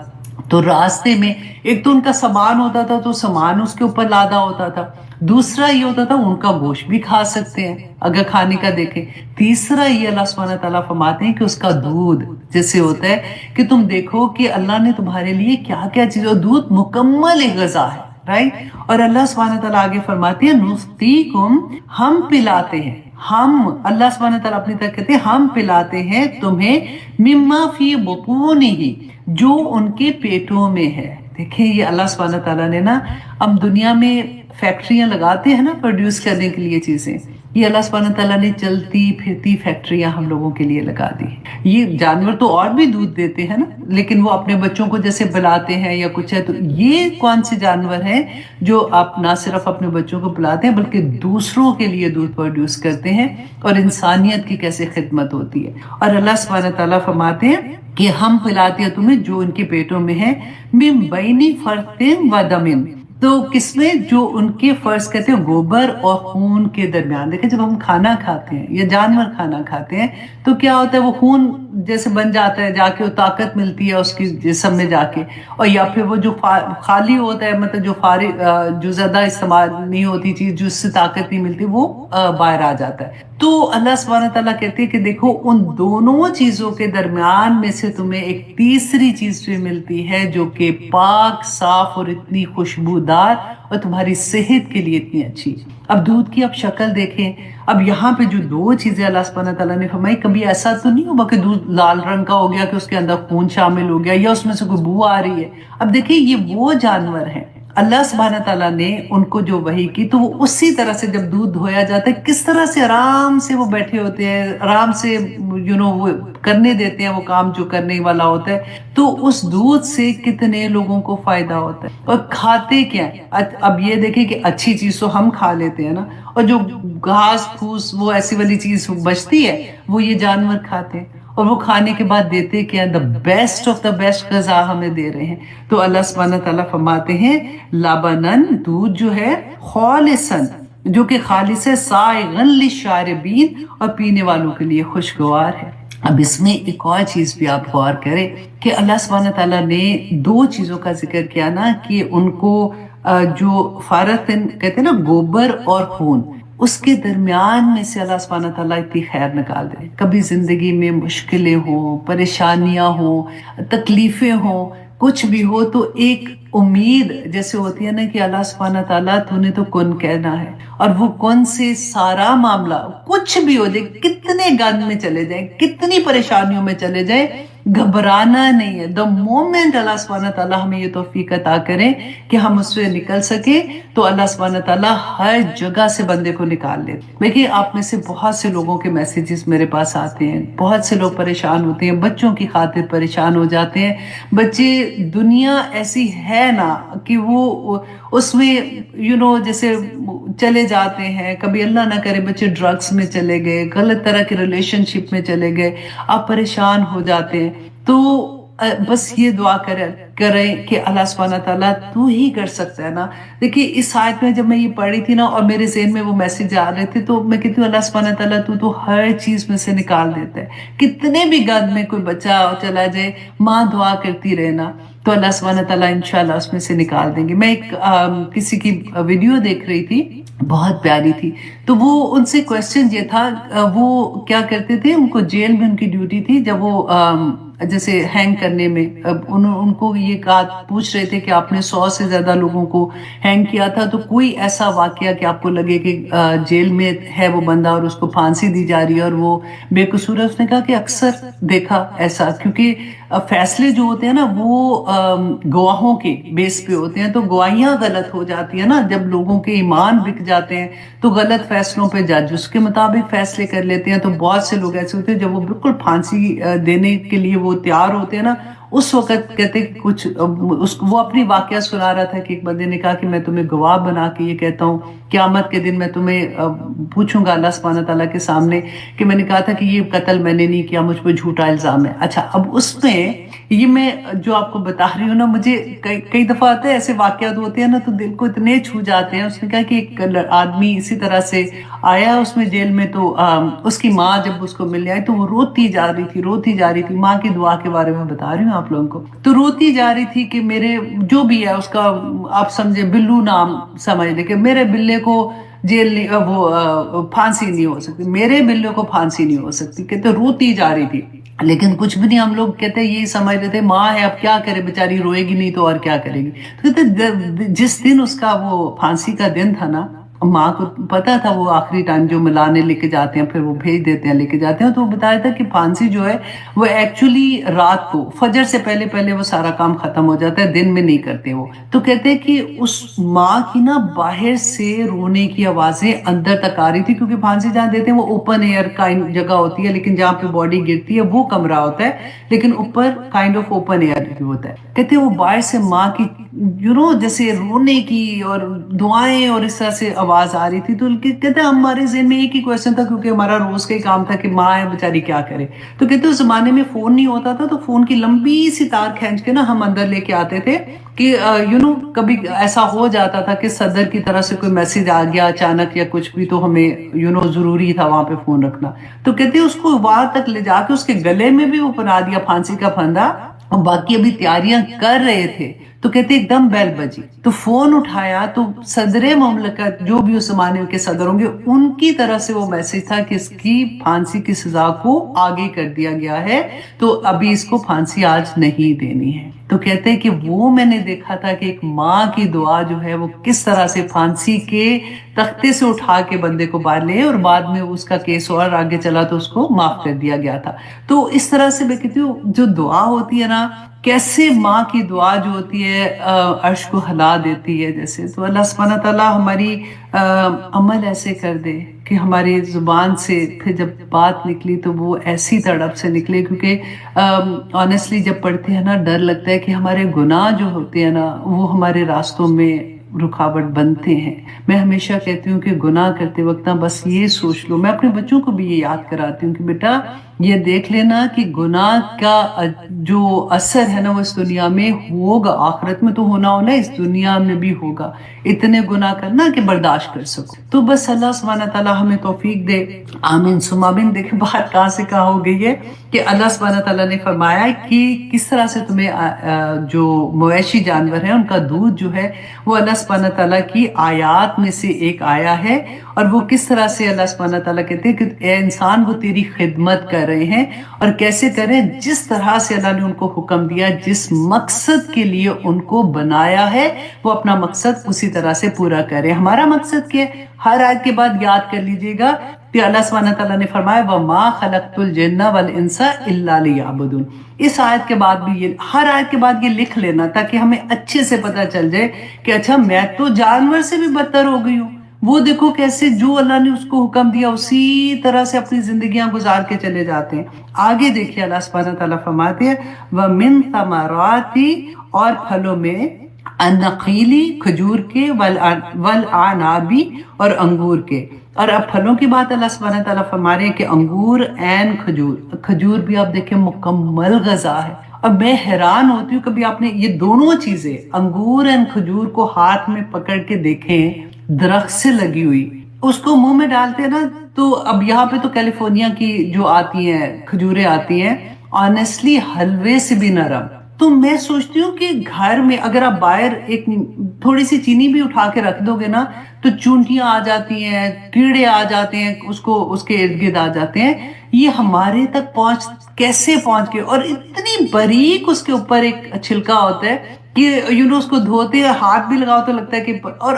تو راستے میں ایک تو ان کا سامان ہوتا تھا تو سامان اس کے اوپر لادا ہوتا تھا، دوسرا یہ ہوتا تھا ان کا گوشت بھی کھا سکتے ہیں اگر کھانے کا دیکھیں، تیسرا یہ اللہ سبحانہ تعالیٰ فرماتے ہیں کہ اس کا دودھ جیسے ہوتا ہے کہ تم دیکھو کہ اللہ نے تمہارے لیے کیا کیا چیز، اور دودھ مکمل غذا ہے، رائٹ۔ اور اللہ سبحانہ تعالیٰ آگے فرماتے ہیں نسقیکم، ہم پلاتے ہیں، ہم اللہ سبحانہ تعالیٰ اپنی طرف کہتے ہیں ہم پلاتے ہیں تمہیں، مما فی بطونہ، جو ان کے پیٹوں میں ہے۔ دیکھیں یہ اللہ سبحانہ تعالیٰ نے نا، ہم دنیا میں فیکٹریاں لگاتے ہیں نا پروڈیوس کرنے کے لیے چیزیں، یہ اللہ سبحانہ تعالیٰ نے چلتی پھرتی فیکٹریاں ہم لوگوں کے لیے لگا دی۔ یہ جانور تو اور بھی دودھ دیتے ہیں نا، لیکن وہ اپنے بچوں کو جیسے پلاتے ہیں یا کچھ ہے، تو یہ کون سے جانور ہیں جو آپ نہ صرف اپنے بچوں کو پلاتے ہیں بلکہ دوسروں کے لیے دودھ پروڈیوس کرتے ہیں، اور انسانیت کی کیسے خدمت ہوتی ہے۔ اور اللہ سبحانہ تعالیٰ فرماتے ہیں کہ ہم پلاتے ہیں تمہیں جو ان کے پیٹوں میں ہے، من بین فرث و دم، تو کس میں؟ جو ان کے فرض کہتے ہیں گوبر اور خون کے درمیان۔ دیکھیں جب ہم کھانا کھاتے ہیں یا جانور کھانا کھاتے ہیں تو کیا ہوتا ہے، وہ خون جیسے بن جاتا ہے، جا کے وہ طاقت ملتی ہے اس کی جسم میں جا کے، اور یا پھر وہ جو خالی ہوتا ہے، مطلب جو جو زیادہ استعمال نہیں ہوتی چیز، جو اس سے طاقت نہیں ملتی، وہ باہر آ جاتا ہے۔ تو اللہ سبحانہ تعالیٰ کہتے ہیں کہ دیکھو ان دونوں چیزوں کے درمیان میں سے تمہیں ایک تیسری چیز بھی ملتی ہے جو کہ پاک، صاف اور اتنی خوشبودار اور تمہاری صحت کے لیے اتنی اچھی۔ اب دودھ کی اب شکل دیکھیں، اب یہاں پہ جو دو چیزیں اللہ سبحانہ تعالیٰ نے فرمائی، کبھی ایسا تو نہیں ہوگا کہ دودھ لال رنگ کا ہو گیا کہ اس کے اندر خون شامل ہو گیا یا اس میں سے کوئی بو آ رہی ہے۔ اب دیکھیں یہ وہ جانور ہیں، اللہ سبحانہ تعالیٰ نے ان کو جو وحی کی تو وہ اسی طرح سے جب دودھ دھویا جاتا ہے کس طرح سے آرام سے وہ بیٹھے ہوتے ہیں، آرام سے وہ کرنے دیتے ہیں وہ کام جو کرنے والا ہوتا ہے، تو اس دودھ سے کتنے لوگوں کو فائدہ ہوتا ہے۔ اور کھاتے کیا ہیں؟ اب یہ دیکھیں کہ اچھی چیز تو ہم کھا لیتے ہیں نا، اور جو گھاس پھوس وہ ایسی والی چیز بچتی ہے وہ یہ جانور کھاتے ہیں، اور وہ کھانے کے بعد دیتے کیا؟ The best of the best غذا ہمیں دے رہے ہیں۔ تو اللہ سبحانہ تعالیٰ فرماتے ہیں لبنن، دودھ جو ہے، خالصاً، جو کہ خالص ہے، سائغن للشاربین، اور پینے والوں کے لیے خوشگوار ہے۔ اب اس میں ایک اور چیز بھی آپ غور کریں کہ اللہ سبحانہ تعالیٰ نے دو چیزوں کا ذکر کیا نا، کہ ان کو جو فارثن کہتے ہیں نا، گوبر اور خون، اس کے درمیان میں سے اللہ سبحانہ تعالیٰ اتنی خیر نکال دے. کبھی زندگی میں مشکلیں ہوں، پریشانیاں ہوں، تکلیفیں ہوں، کچھ بھی ہو، تو ایک امید جیسے ہوتی ہے نا کہ اللہ سبحانہ تعالیٰ تو نے تو کن کہنا ہے، اور وہ کن سے سارا معاملہ کچھ بھی ہو جائے، کتنے گند میں چلے جائیں، کتنی پریشانیوں میں چلے جائیں، گھبرانا نہیں ہے. دا مومنٹ اللہ سبحانہ تعالیٰ ہمیں یہ توفیق عطا کرے کہ ہم اس سے نکل سکے، تو اللہ سبحانہ تعالیٰ ہر جگہ سے بندے کو نکال لے. دیکھیے آپ میں سے بہت سے لوگوں کے میسیجز میرے پاس آتے ہیں، بہت سے لوگ پریشان ہوتے ہیں، بچوں کی خاطر پریشان ہو جاتے ہیں. بچے، دنیا ایسی ہے نا کہ وہ اس میں جیسے چلے جاتے ہیں. کبھی اللہ نہ کرے بچے ڈرگس میں چلے گئے، غلط طرح کے ریلیشن شپ میں چلے گئے، آپ پریشان ہو جاتے ہیں. تو بس یہ دعا کریں کہ اللہ سبحانہ تعالیٰ تو ہی کر سکتا ہے نا. دیکھیے اس آیت میں جب میں یہ پڑھی تھی نا اور میرے ذہن میں وہ میسج آ رہے تھے، تو میں کہتی ہوں اللہ سبحانہ تعالیٰ تو ہر چیز میں سے نکال دیتا ہے. کتنے بھی گند میں کوئی بچہ چلا جائے، ماں دعا کرتی رہنا، تو اللہ سبحانہ تعالیٰ انشاءاللہ اس میں سے نکال دیں گے. میں ایک کسی کی ویڈیو دیکھ رہی تھی، بہت پیاری تھی. تو وہ ان سے کویسچن یہ تھا، وہ کیا کرتے تھے، ان کو جیل میں ان کی ڈیوٹی تھی، جب وہ جیسے ہینگ کرنے میں ان کو یہ پوچھ رہے تھے کہ آپ نے 100 سے زیادہ لوگوں کو ہینگ کیا تھا، تو کوئی ایسا واقعہ کہ آپ کو لگے کہ جیل میں ہے وہ بندہ اور اس کو پھانسی دی جا رہی ہے اور وہ بے قصور ہے. اس نے کہا کہ اکثر دیکھا ایسا، کیونکہ فیصلے جو ہوتے ہیں نا وہ گواہوں کے بیس پہ ہوتے ہیں، تو گواہیاں غلط ہو جاتی ہیں نا. جب لوگوں کے ایمان بک جاتے ہیں تو غلط فیصلوں پہ جج اس کے مطابق فیصلے کر لیتے ہیں. تو بہت سے لوگ ایسے ہوتے ہیں جب وہ بالکل پھانسی دینے کے لیے وہ تیار ہوتے ہیں نا، اس وقت کہتے کہ کچھ وہ اپنی واقعہ سنا رہا تھا کہ ایک بندے نے کہا کہ میں تمہیں گواہ بنا کے یہ کہتا ہوں، قیامت کے دن میں تمہیں پوچھوں گا اللہ سبحانہ تعالیٰ کے سامنے کہ میں نے کہا تھا کہ یہ قتل میں نے نہیں کیا، مجھ پہ جھوٹا الزام ہے. اچھا، اب اس میں یہ میں جو آپ کو بتا رہی ہوں نا، مجھے کئی دفعہ آتے ہیں ایسے واقعات ہوتے ہیں نا تو دل کو اتنے چھو جاتے ہیں. اس نے کہا کہ ایک آدمی اسی طرح سے آیا اس میں جیل میں، تو اس کی ماں جب اس کو ملنے آئی تو وہ روتی جا رہی تھی. ماں کی دعا کے بارے میں بتا رہی ہوں آپ لوگوں کو. تو روتی جا رہی تھی کہ میرے جو بھی ہے اس کا آپ سمجھے بلو نام سمجھ لے کہ میرے بلے کو جیل وہ پھانسی نہیں ہو سکتی، میرے بلے کو پھانسی نہیں ہو سکتی. کہتے روتی جا رہی تھی، لیکن کچھ بھی نہیں. ہم لوگ کہتے ہیں یہی سمجھ لیتے ماں ہے اب کیا کرے، بیچاری روئے گی نہیں تو اور کیا کرے گی. تو کہتے جس دن اس کا وہ پھانسی کا دن تھا نا، ماں کو پتا تھا وہ آخری ٹائم جو ملانے لے کے جاتے ہیں پھر وہ بھیج دیتے ہیں لے کے جاتے ہیں. تو وہ بتایا تھا کہ پھانسی جو ہے وہ ایکچولی رات کو فجر سے پہلے وہ سارا کام ختم ہو جاتا ہے، دن میں نہیں کرتے وہ. تو کہتے ہیں کہ اس ماں کی نا باہر سے رونے کی آوازیں اندر تک آ رہی تھی، کیونکہ پھانسی جہاں دیتے ہیں وہ اوپن ایئر کائنڈ جگہ ہوتی ہے، لیکن جہاں پہ باڈی گرتی ہے وہ کمرہ ہوتا ہے، لیکن اوپر کائنڈ آف اوپن ایئر بھی ہوتا ہے. کہتے ہیں وہ باہر سے ماں کی جیسے رونے کی اور دعائیں اور اس طرح سے آواز آ رہی تھی. تو کہتے ہیں ہمارے ذہن میں ایک ہی کویسچن تھا، کیونکہ ہمارا روز کا ہی کام تھا کہ ماں ہے بیچاری کیا کرے. تو کہتے ہیں اس زمانے میں فون نہیں ہوتا تھا، تو فون کی لمبی سی تار کھینچ کے نا ہم اندر لے کے آتے تھے کہ کبھی ایسا ہو جاتا تھا کہ صدر کی طرف سے کوئی میسج آ گیا اچانک یا کچھ بھی، تو ہمیں ضروری تھا وہاں پہ فون رکھنا. تو کہتے ہیں اس کو وہاں تک لے جا کے اس کے گلے میں بھی وہ پہنا دیا پھانسی کا پھندا، اور باقی ابھی تیاریاں کر رہے تھے. تو کہتے ایک دم بیل بجی تو فون اٹھایا، تو صدر مملکت جو بھی اس زمانے کے صدر ہوں گے ان کی طرف سے وہ میسج تھا کہ اس کی پھانسی کی سزا کو آگے کر دیا گیا ہے، تو ابھی اس کو پھانسی آج نہیں دینی ہے. تو کہتے ہیں کہ وہ میں نے دیکھا تھا کہ ایک ماں کی دعا جو ہے وہ کس طرح سے پھانسی کے تختے سے اٹھا کے بندے کو باہر لے، اور بعد میں اس کا کیس اور آگے چلا تو اس کو معاف کر دیا گیا تھا. تو اس طرح سے میں کہتی ہوں جو دعا ہوتی ہے نا، کیسے ماں کی دعا جو ہوتی ہے عرش کو ہلا دیتی ہے جیسے. تو اللہ سبحانہ تعالیٰ ہماری عمل ایسے کر دے کہ ہماری زبان سے پھر جب بات نکلی تو وہ ایسی تڑپ سے نکلے، کیونکہ آنیسٹلی جب پڑھتے ہیں نا ڈر لگتا ہے کہ ہمارے گناہ جو ہوتے ہیں نا وہ ہمارے راستوں میں رکاوٹ بنتے ہیں. میں ہمیشہ کہتی ہوں کہ گناہ کرتے وقت بس یہ سوچ لو، میں اپنے بچوں کو بھی یہ یاد کراتی ہوں کہ بیٹا یہ دیکھ لینا کہ گناہ کا جو اثر ہے نا وہ اس دنیا میں ہوگا، آخرت میں تو ہونا اس دنیا میں بھی ہوگا، اتنے گناہ کرنا کہ برداشت کر سکو۔ تو بس اللہ سبحانہ تعالیٰ ہمیں توفیق دے، آمین ثم آمین۔ دیکھیں بات کہاں سے کہاں ہو گئی ہے کہ اللہ سبحانہ تعالیٰ نے فرمایا کہ کس طرح سے تمہیں جو مویشی جانور ہیں ان کا دودھ جو ہے وہ اللہ سبحانہ تعالیٰ کی آیات میں سے ایک آیا ہے، اور وہ کس طرح سے اللہ سبحانہ تعالیٰ کہتے ہیں کہ اے انسان وہ تیری خدمت کر رہے ہیں، اور کیسے کریں؟ جس طرح سے اللہ نے ان کو حکم دیا، جس مقصد کے لیے ان کو بنایا ہے وہ اپنا مقصد اسی طرح سے پورا کریں۔ ہمارا مقصد کیا ہے؟ ہر آیت کے بعد یاد کر لیجئے گا کہ اللہ سبحانہ تعالیٰ نے فرمایا وَمَا خَلَقْتُ الْجِنَّ وَالْإِنسَ إِلَّا لِيَعْبُدُونِ۔ اس آیت کے بعد بھی ہر آیت کے بعد یہ لکھ لینا تاکہ ہمیں اچھے سے پتہ چل جائے کہ اچھا میں تو جانور سے بھی بدتر ہو گئی ہوں، وہ دیکھو کیسے جو اللہ نے اس کو حکم دیا اسی طرح سے اپنی زندگیاں گزار کے چلے جاتے ہیں۔ آگے دیکھیے اللہ سبحانہ تعالیٰ فرماتے ہیں وَمِن ثَمَرَاتِ، اور پھلوں میں، النخیلی کھجور کے، والعنابی اور انگور کے۔ اور اب پھلوں کی بات اللہ سبحانہ تعالیٰ فرما رہے ہیں کہ انگور این کھجور، کھجور بھی آپ دیکھیں مکمل غذا ہے۔ اب میں حیران ہوتی ہوں کبھی آپ نے یہ دونوں چیزیں انگور اینڈ کھجور کو ہاتھ میں پکڑ کے دیکھیں، درخت سے لگی ہوئی، اس کو منہ میں ڈالتے ہیں نا، تو اب یہاں پہ تو کیلیفورنیا کی جو آتی ہیں کھجوریں آتی ہیں آنیسٹلی حلوے سے بھی نرم۔ تو میں سوچتی ہوں کہ گھر میں اگر آپ باہر ایک تھوڑی سی چینی بھی اٹھا کے رکھ دو گے نا تو چونٹیاں آ جاتی ہیں، کیڑے آ جاتے ہیں، اس کے ارد گرد آ جاتے ہیں۔ یہ ہمارے تک کیسے پہنچ گئے؟ اور اتنی باریک اس کے اوپر ایک چھلکا ہوتا ہے کہ اس کو دھوتے ہیں، ہاتھ بھی لگاؤ تو لگتا ہے کہ، اور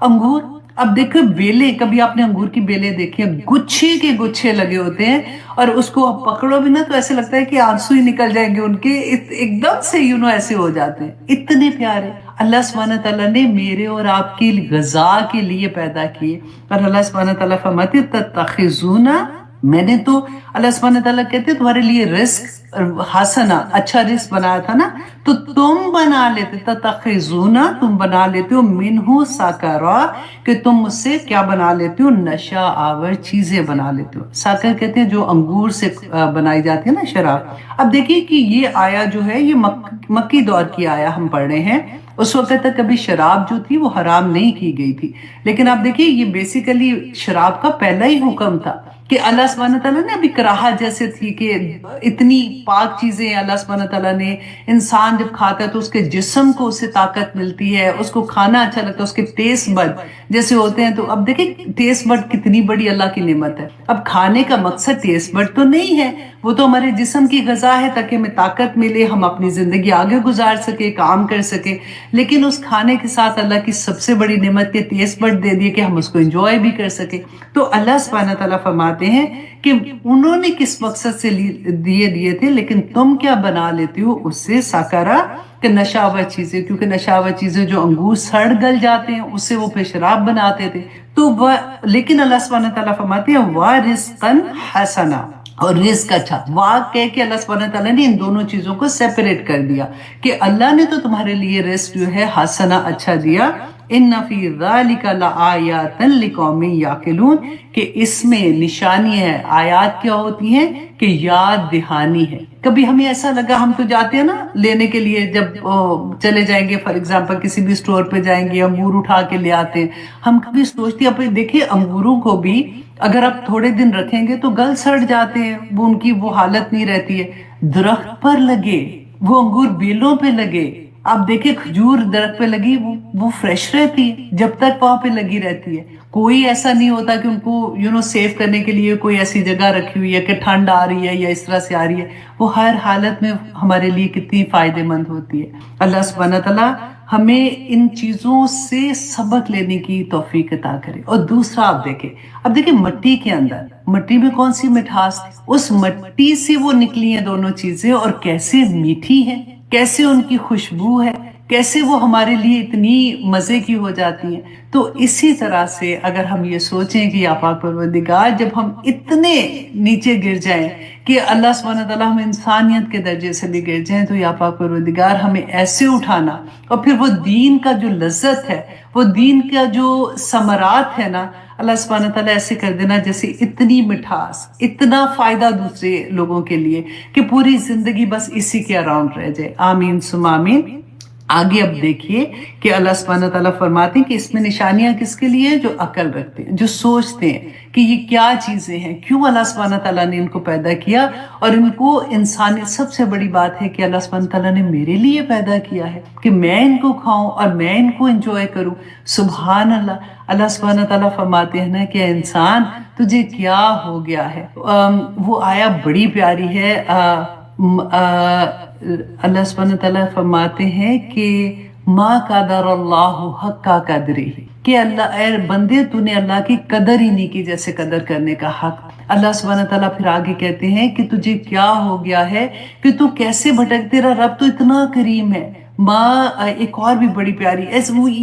انگور، اب دیکھو بیلے، کبھی آپ نے انگور کی بیلے دیکھی ہیں، گچھے کے گچھے لگے ہوتے ہیں، اور اس کو آپ پکڑو بھی نا تو ایسے لگتا ہے کہ آنسو ہی نکل جائیں گے ان کے، ایک دم سے ایسے ہو جاتے ہیں، اتنے پیارے اللہ سبحانہ تعالیٰ نے میرے اور آپ کی غذا کے لیے پیدا کیے۔ اور اللہ سبحانہ تعالیٰ فرماتے تتخذون، میں نے تو، اللہ سبحانہ تعالیٰ کہتے ہیں تمہارے لیے رزق حسنا، اچھا رزق بنایا تھا نا، تو تم بنا لیتے، تتخذون، تم بنا لیتے ہو، منہ ساکرا، کہ تم اس سے کیا بنا لیتے ہو؟ نشہ آور چیزیں بنا لیتے ہو۔ ساکر کہتے ہیں جو انگور سے بنائی جاتی ہے نا شراب۔ اب دیکھیے کہ یہ آیا جو ہے یہ مکی دور کی آیا ہم پڑھ رہے ہیں، اس وقت تک کبھی شراب جو تھی وہ حرام نہیں کی گئی تھی، لیکن آپ دیکھیے یہ بیسیکلی شراب کا پہلا ہی حکم تھا کہ اللہ سبحانہ تعالیٰ نے ابھی کراہت جیسے تھی کہ اتنی پاک چیزیں اللہ سبحانہ تعالیٰ نے، انسان جب کھاتا ہے تو اس کے جسم کو اس سے طاقت ملتی ہے، اس کو کھانا اچھا لگتا ہے، اس کے ٹیسٹ بڈ جیسے ہوتے ہیں۔ تو اب دیکھیں ٹیسٹ بڈ کتنی بڑی اللہ کی نعمت ہے۔ اب کھانے کا مقصد ٹیسٹ بڈ تو نہیں ہے، وہ تو ہمارے جسم کی غذا ہے تاکہ ہمیں طاقت ملے، ہم اپنی زندگی آگے گزار سکے، کام کر سکے، لیکن اس کھانے کے ساتھ اللہ کی سب سے بڑی نعمت کے ٹیسٹ بڈ دے دیے کہ ہم اس کو انجوائے بھی کر سکے۔ تو اللہ سبحانہ تعالیٰ فرماتے ہیں کہ انہوں نے کس مقصد سے دیے تھے، لیکن تم کیا بنا لیتے ہو اس سے؟ ساکارا، کہ نشاور چیزیں، کیونکہ نشاور چیزیں جو انگور سڑ گل جاتے ہیں اس سے وہ پھر شراب بناتے تھے۔ تو لیکن اللہ سبحانہ تعالیٰ فرماتے ہیں وَرِزْقًا حَسَنًا، اور رزق اچھا، واق کہہ کے اللہ سبحانہ تعالیٰ نے ان دونوں چیزوں کو سیپریٹ کر دیا کہ اللہ نے تو تمہارے لیے رزق جو ہے حسنہ اچھا دیا، ان فی ذالک لآیات لقوم یعقلون، کہ اس میں نشانی ہے۔ آیات کیا ہوتی ہیں؟ کہ یاد دہانی ہے۔ کبھی ہمیں ایسا لگا، ہم تو جاتے ہیں نا لینے کے لیے، جب چلے جائیں گے فار ایگزامپل کسی بھی اسٹور پہ جائیں گے، انگور اٹھا کے لے آتے ہیں، ہم کبھی سوچتے ہیں دیکھیے انگوروں کو بھی اگر آپ تھوڑے دن رکھیں گے تو گل سڑ جاتے ہیں، وہ ان کی وہ حالت نہیں رہتی ہے۔ درخت پر لگے وہ انگور، بیلوں پہ لگے، آپ دیکھیں کھجور درخت پہ لگی وہ فریش رہتی ہے جب تک وہاں پہ لگی رہتی ہے۔ کوئی ایسا نہیں ہوتا کہ ان کو سیو کرنے کے لیے کوئی ایسی جگہ رکھی ہوئی ہے کہ ٹھنڈ آ رہی ہے یا اس طرح سے آ رہی ہے، وہ ہر حالت میں ہمارے لیے کتنی فائدے مند ہوتی ہے۔ اللہ سبحانہ تعالیٰ ہمیں ان چیزوں سے سبق لینے کی توفیق عطا کرے۔ اور دوسرا آپ دیکھیں مٹی کے اندر، مٹی میں کون سی مٹھاس تھی، اس مٹی سے وہ نکلی ہیں دونوں چیزیں، اور کیسے میٹھی ہے، کیسے ان کی خوشبو ہے، کیسے وہ ہمارے لیے اتنی مزے کی ہو جاتی ہیں. تو اسی طرح سے اگر ہم یہ سوچیں کہ یا پاک پروردگار جب ہم اتنے نیچے گر جائیں کہ اللہ سبحانہ تعالیٰ ہم انسانیت کے درجے سے بھی گر جائیں، تو یا پاک پروردگار ہمیں ایسے اٹھانا، اور پھر وہ دین کا جو لذت ہے، وہ دین کا جو ثمرات ہے نا، اللہ سبحانہ تعالیٰ ایسے کر دینا جیسے اتنی مٹھاس، اتنا فائدہ دوسرے لوگوں کے لیے کہ پوری زندگی بس اسی کے اراؤنڈ رہ جائے. آمین ثم آمین. آگے اب دیکھیے کہ اللہ سبحانہ تعالیٰ فرماتے ہیں کہ اس میں نشانیاں کس کے لیے ہیں؟ جو عقل رکھتے ہیں، جو سوچتے ہیں کہ یہ کیا چیزیں ہیں، کیوں اللہ سبحانہ تعالیٰ نے ان کو پیدا کیا، اور ان کو انسانیت. سب سے بڑی بات ہے کہ اللہ سبحانہ تعالیٰ نے میرے لیے پیدا کیا ہے کہ میں ان کو کھاؤں اور میں ان کو انجوائے کروں. سبحان اللہ. اللہ سبحانہ تعالیٰ فرماتے ہیں نا کہ انسان تجھے کیا ہو گیا ہے. وہ آیا بڑی پیاری ہے. اللہ سبحانہ تعالیٰ فرماتے ہیں کہ ما قدر اللہ حق قدرہ، کہ اللہ اے بندے تو نے اللہ کی قدر ہی نہیں کی جیسے قدر کرنے کا حق. اللہ سبحانہ تعالیٰ پھر آگے کہتے ہیں کہ تجھے کیا ہو گیا ہے کہ تو کیسے بھٹک، تیرا رب تو اتنا کریم ہے. ایک اور بھی بڑی پیاری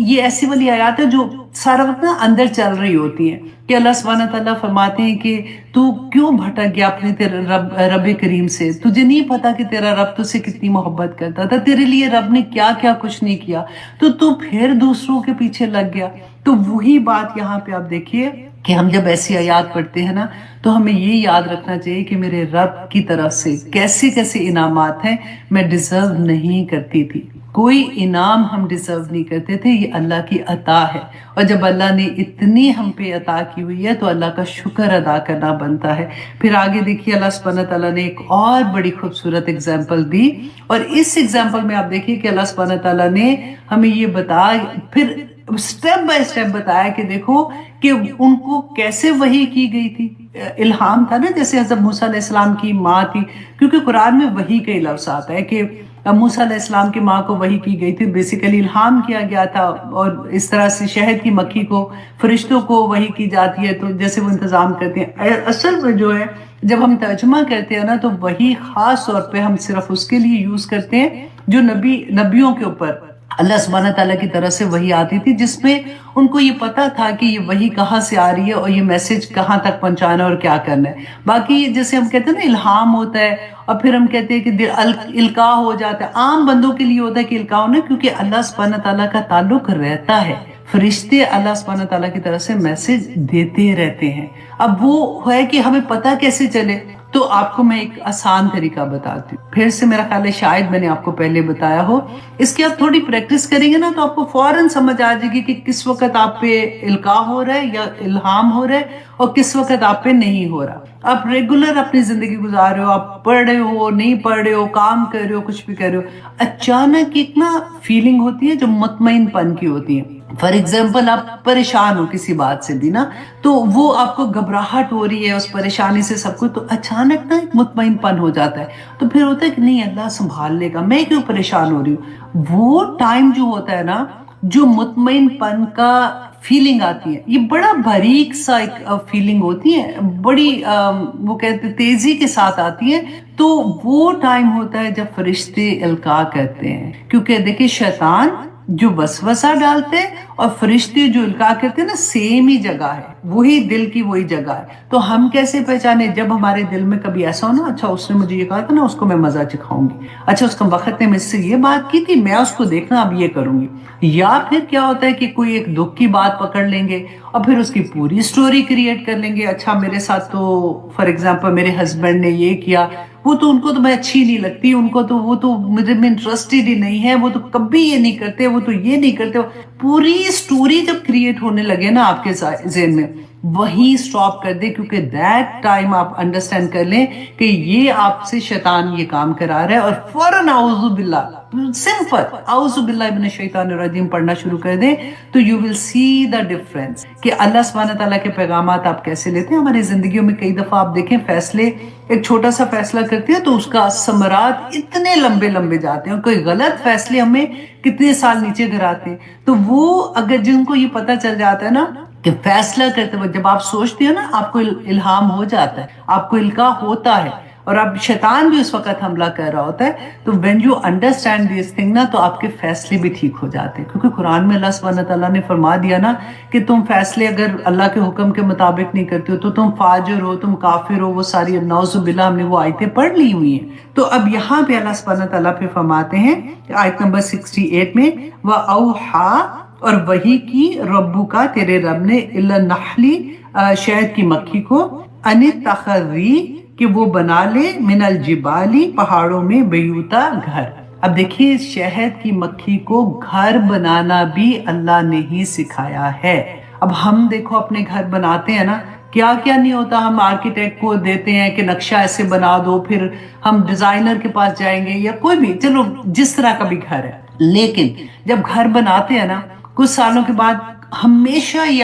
یہ ایسی والی آیات ہے جو سارا وقت نا اندر چل رہی ہوتی ہیں کہ اللہ سبحانہ تعالیٰ فرماتے ہیں کہ تو کیوں بھٹک گیا اپنے تیرے رب کریم سے. تجھے نہیں پتا کہ تیرا رب تجھ سے کتنی محبت کرتا تھا، تیرے لیے رب نے کیا کیا کچھ نہیں کیا، تو پھر دوسروں کے پیچھے لگ گیا. تو وہی بات یہاں پہ آپ دیکھیے کہ ہم جب ایسی آیات پڑھتے ہیں نا تو ہمیں یہ یاد رکھنا چاہیے کہ میرے رب کی طرف سے کیسے کیسے انعامات ہیں میں ڈیزرو نہیں کرتی تھی. کوئی انعام ہم ڈیزرو نہیں کرتے تھے، یہ اللہ کی عطا ہے. اور جب اللہ نے اتنی ہم پہ عطا کی ہوئی ہے تو اللہ کا شکر ادا کرنا بنتا ہے. پھر آگے دیکھیے اللہ سبحانہ تعالیٰ نے ایک اور بڑی خوبصورت اگزامپل دی، اور اس اگزامپل میں آپ دیکھیے کہ اللہ سبحانہ تعالیٰ نے ہمیں یہ بتایا، پھر سٹیپ بائی سٹیپ بتایا کہ دیکھو کہ ان کو کیسے وحی کی گئی تھی. الہام تھا نا، جیسے حضرت موسیٰ علیہ السلام کی ماں تھی، کیونکہ قرآن میں وحی کا ہی لفظ آتا ہے کہ موسیٰ علیہ السلام کی ماں کو وحی کی گئی تھی، بیسیکلی الہام کیا گیا تھا. اور اس طرح سے شہد کی مکھی کو فرشتوں کو وحی کی جاتی ہے تو جیسے وہ انتظام کرتے ہیں. اصل میں جو ہے جب ہم ترجمہ کرتے ہیں نا تو وحی خاص طور پہ ہم صرف اس کے لیے یوز کرتے ہیں جو نبیوں کے اوپر اللہ سبحانہ تعالیٰ کی طرف سے وحی آتی تھی، جس میں ان کو یہ پتا تھا کہ یہ وحی کہاں سے آ رہی ہے اور یہ میسج کہاں تک پہنچانا اور کیا کرنا ہے. باقی جیسے ہم کہتے ہیں نا الہام ہوتا ہے، اور پھر ہم کہتے ہیں کہ القاء ہو جاتا ہے. عام بندوں کے لیے ہوتا ہے کہ القاء ہونا، کیونکہ اللہ سبحانہ تعالیٰ کا تعلق رہتا ہے، فرشتے اللہ سبحانہ تعالیٰ کی طرف سے میسج دیتے رہتے ہیں. اب وہ ہے کہ ہمیں پتہ کیسے چلے، تو آپ کو میں ایک آسان طریقہ بتاتی ہوں. پھر سے میرا خیال ہے شاید میں نے آپ کو پہلے بتایا ہو، اس کی آپ تھوڑی پریکٹس کریں گے نا تو آپ کو فوراً سمجھ آ جائے گی کہ کس وقت آپ پہ القاء ہو رہا ہے یا الہام ہو رہا ہے اور کس وقت آپ پہ نہیں ہو رہا. آپ ریگولر اپنی زندگی گزار رہے ہو، آپ پڑھ رہے ہو، نہیں پڑھ رہے ہو، کام کر رہے ہو، کچھ بھی کر رہے ہو، اچانک ایک نا فیلنگ ہوتی ہے جو مطمئن پن کی ہوتی ہے. فار ایگزامپل آپ پریشان ہو کسی بات سے بھی نا، تو وہ آپ کو گھبراہٹ ہو رہی ہے اس پریشانی سے سب کچھ، تو اچانک نا ایک مطمئن پن ہو جاتا ہے. تو پھر ہوتا ہے کہ نہیں اللہ سنبھال لے گا، میں کیوں پریشان ہو رہی ہوں. وہ ٹائم جو ہوتا ہے نا، جو مطمئن پن کا فیلنگ آتی ہے، یہ بڑا باریک سا ایک فیلنگ ہوتی ہے، بڑی وہ کہتے ہیں تیزی کے ساتھ آتی ہے. تو وہ ٹائم ہوتا ہے جب فرشتے القاء کرتے ہیں، کیونکہ دیکھیں شیطان جو وسوسہ ڈالتے ہیں اور فرشتے جو القاء کرتے ہیں نا، سیم ہی جگہ ہے، وہی دل کی وہی جگہ ہے. تو ہم کیسے پہچانے؟ جب ہمارے دل میں کبھی ایسا ہو نا، اچھا اس نے مجھے یہ کہا تھا نا، اس کو میں مزہ چکھاؤں گی، اچھا اس کا وقت نے مجھ سے یہ بات کی تھی، میں اس کو دیکھنا اب یہ کروں گی. یا پھر کیا ہوتا ہے کہ کوئی ایک دکھ کی بات پکڑ لیں گے اور پھر اس کی پوری سٹوری کریٹ کر لیں گے. اچھا میرے ساتھ تو فار ایگزامپل میرے ہسبینڈ نے یہ کیا، وہ تو ان کو تو میں اچھی نہیں لگتی، ان کو تو وہ تو مجھے میں انٹرسٹڈ ہی نہیں ہے، وہ تو کبھی یہ نہیں کرتے، وہ تو یہ نہیں کرتے. پوری سٹوری جب کریٹ ہونے لگے نا آپ کے ذہن میں، وہی سٹاپ کر دے، کیونکہ دیٹ ٹائم آپ انڈرسٹینڈ کر لیں کہ یہ آپ سے شیطان یہ کام کرا رہا ہے، اور فوراً اعوذ باللہ، سمپل اعوذ باللہ من الشیطان الرجیم پڑھنا شروع کر دیں. تو you will C the difference کہ اللہ سبحانہ تعالیٰ کے پیغامات آپ کیسے لیتے ہیں. ہماری زندگیوں میں کئی دفعہ آپ دیکھیں فیصلے، ایک چھوٹا سا فیصلہ کرتے ہیں تو اس کا ثمرات اتنے لمبے لمبے جاتے ہیں، اور کوئی غلط فیصلے ہمیں کتنے سال نیچے گراتے ہیں. تو وہ اگر جن کو یہ پتہ چل جاتا ہے نا کہ فیصلہ کرتے وقت جب آپ سوچتے ہیں نا، آپ کو الہام ہو جاتا ہے، آپ کو القاء ہوتا ہے، اور اب شیطان بھی اس وقت حملہ کر رہا ہوتا ہے. تو when you understand this thing نا، تو آپ کے فیصلے بھی ٹھیک ہو جاتے ہیں. کیونکہ قرآن میں اللہ سبحانہ تعالیٰ نے فرما دیا نا کہ تم فیصلے اگر اللہ کے حکم کے مطابق نہیں کرتے ہو تو تم فاجر ہو، تم کافر ہو. وہ ساری نعوذ باللہ ہم نے وہ آیتیں پڑھ لی ہوئی ہیں. تو اب یہاں پہ اللہ سبحانہ تعالیٰ پہ فرماتے ہیں آیت نمبر 68 میں، وَأَوْحَا، اور وحی کی، ربو کا، تیرے رب نے، اِلَى النَّحْلِ، شہد کی مکھی کو، ان اتخذی، کہ وہ بنا لے، من الجبالی، پہاڑوں میں، بیوتا، گھر. اب دیکھیے شہد کی مکھی کو گھر بنانا بھی اللہ نے ہی سکھایا ہے. اب ہم دیکھو اپنے گھر بناتے ہیں نا، کیا کیا نہیں ہوتا. ہم آرکیٹیکٹ کو دیتے ہیں کہ نقشہ ایسے بنا دو، پھر ہم ڈیزائنر کے پاس جائیں گے یا کوئی بھی، چلو جس طرح کا بھی گھر ہے. لیکن جب گھر بناتے ہیں نا، کچھ سالوں کے بعد ہمیشہ یہ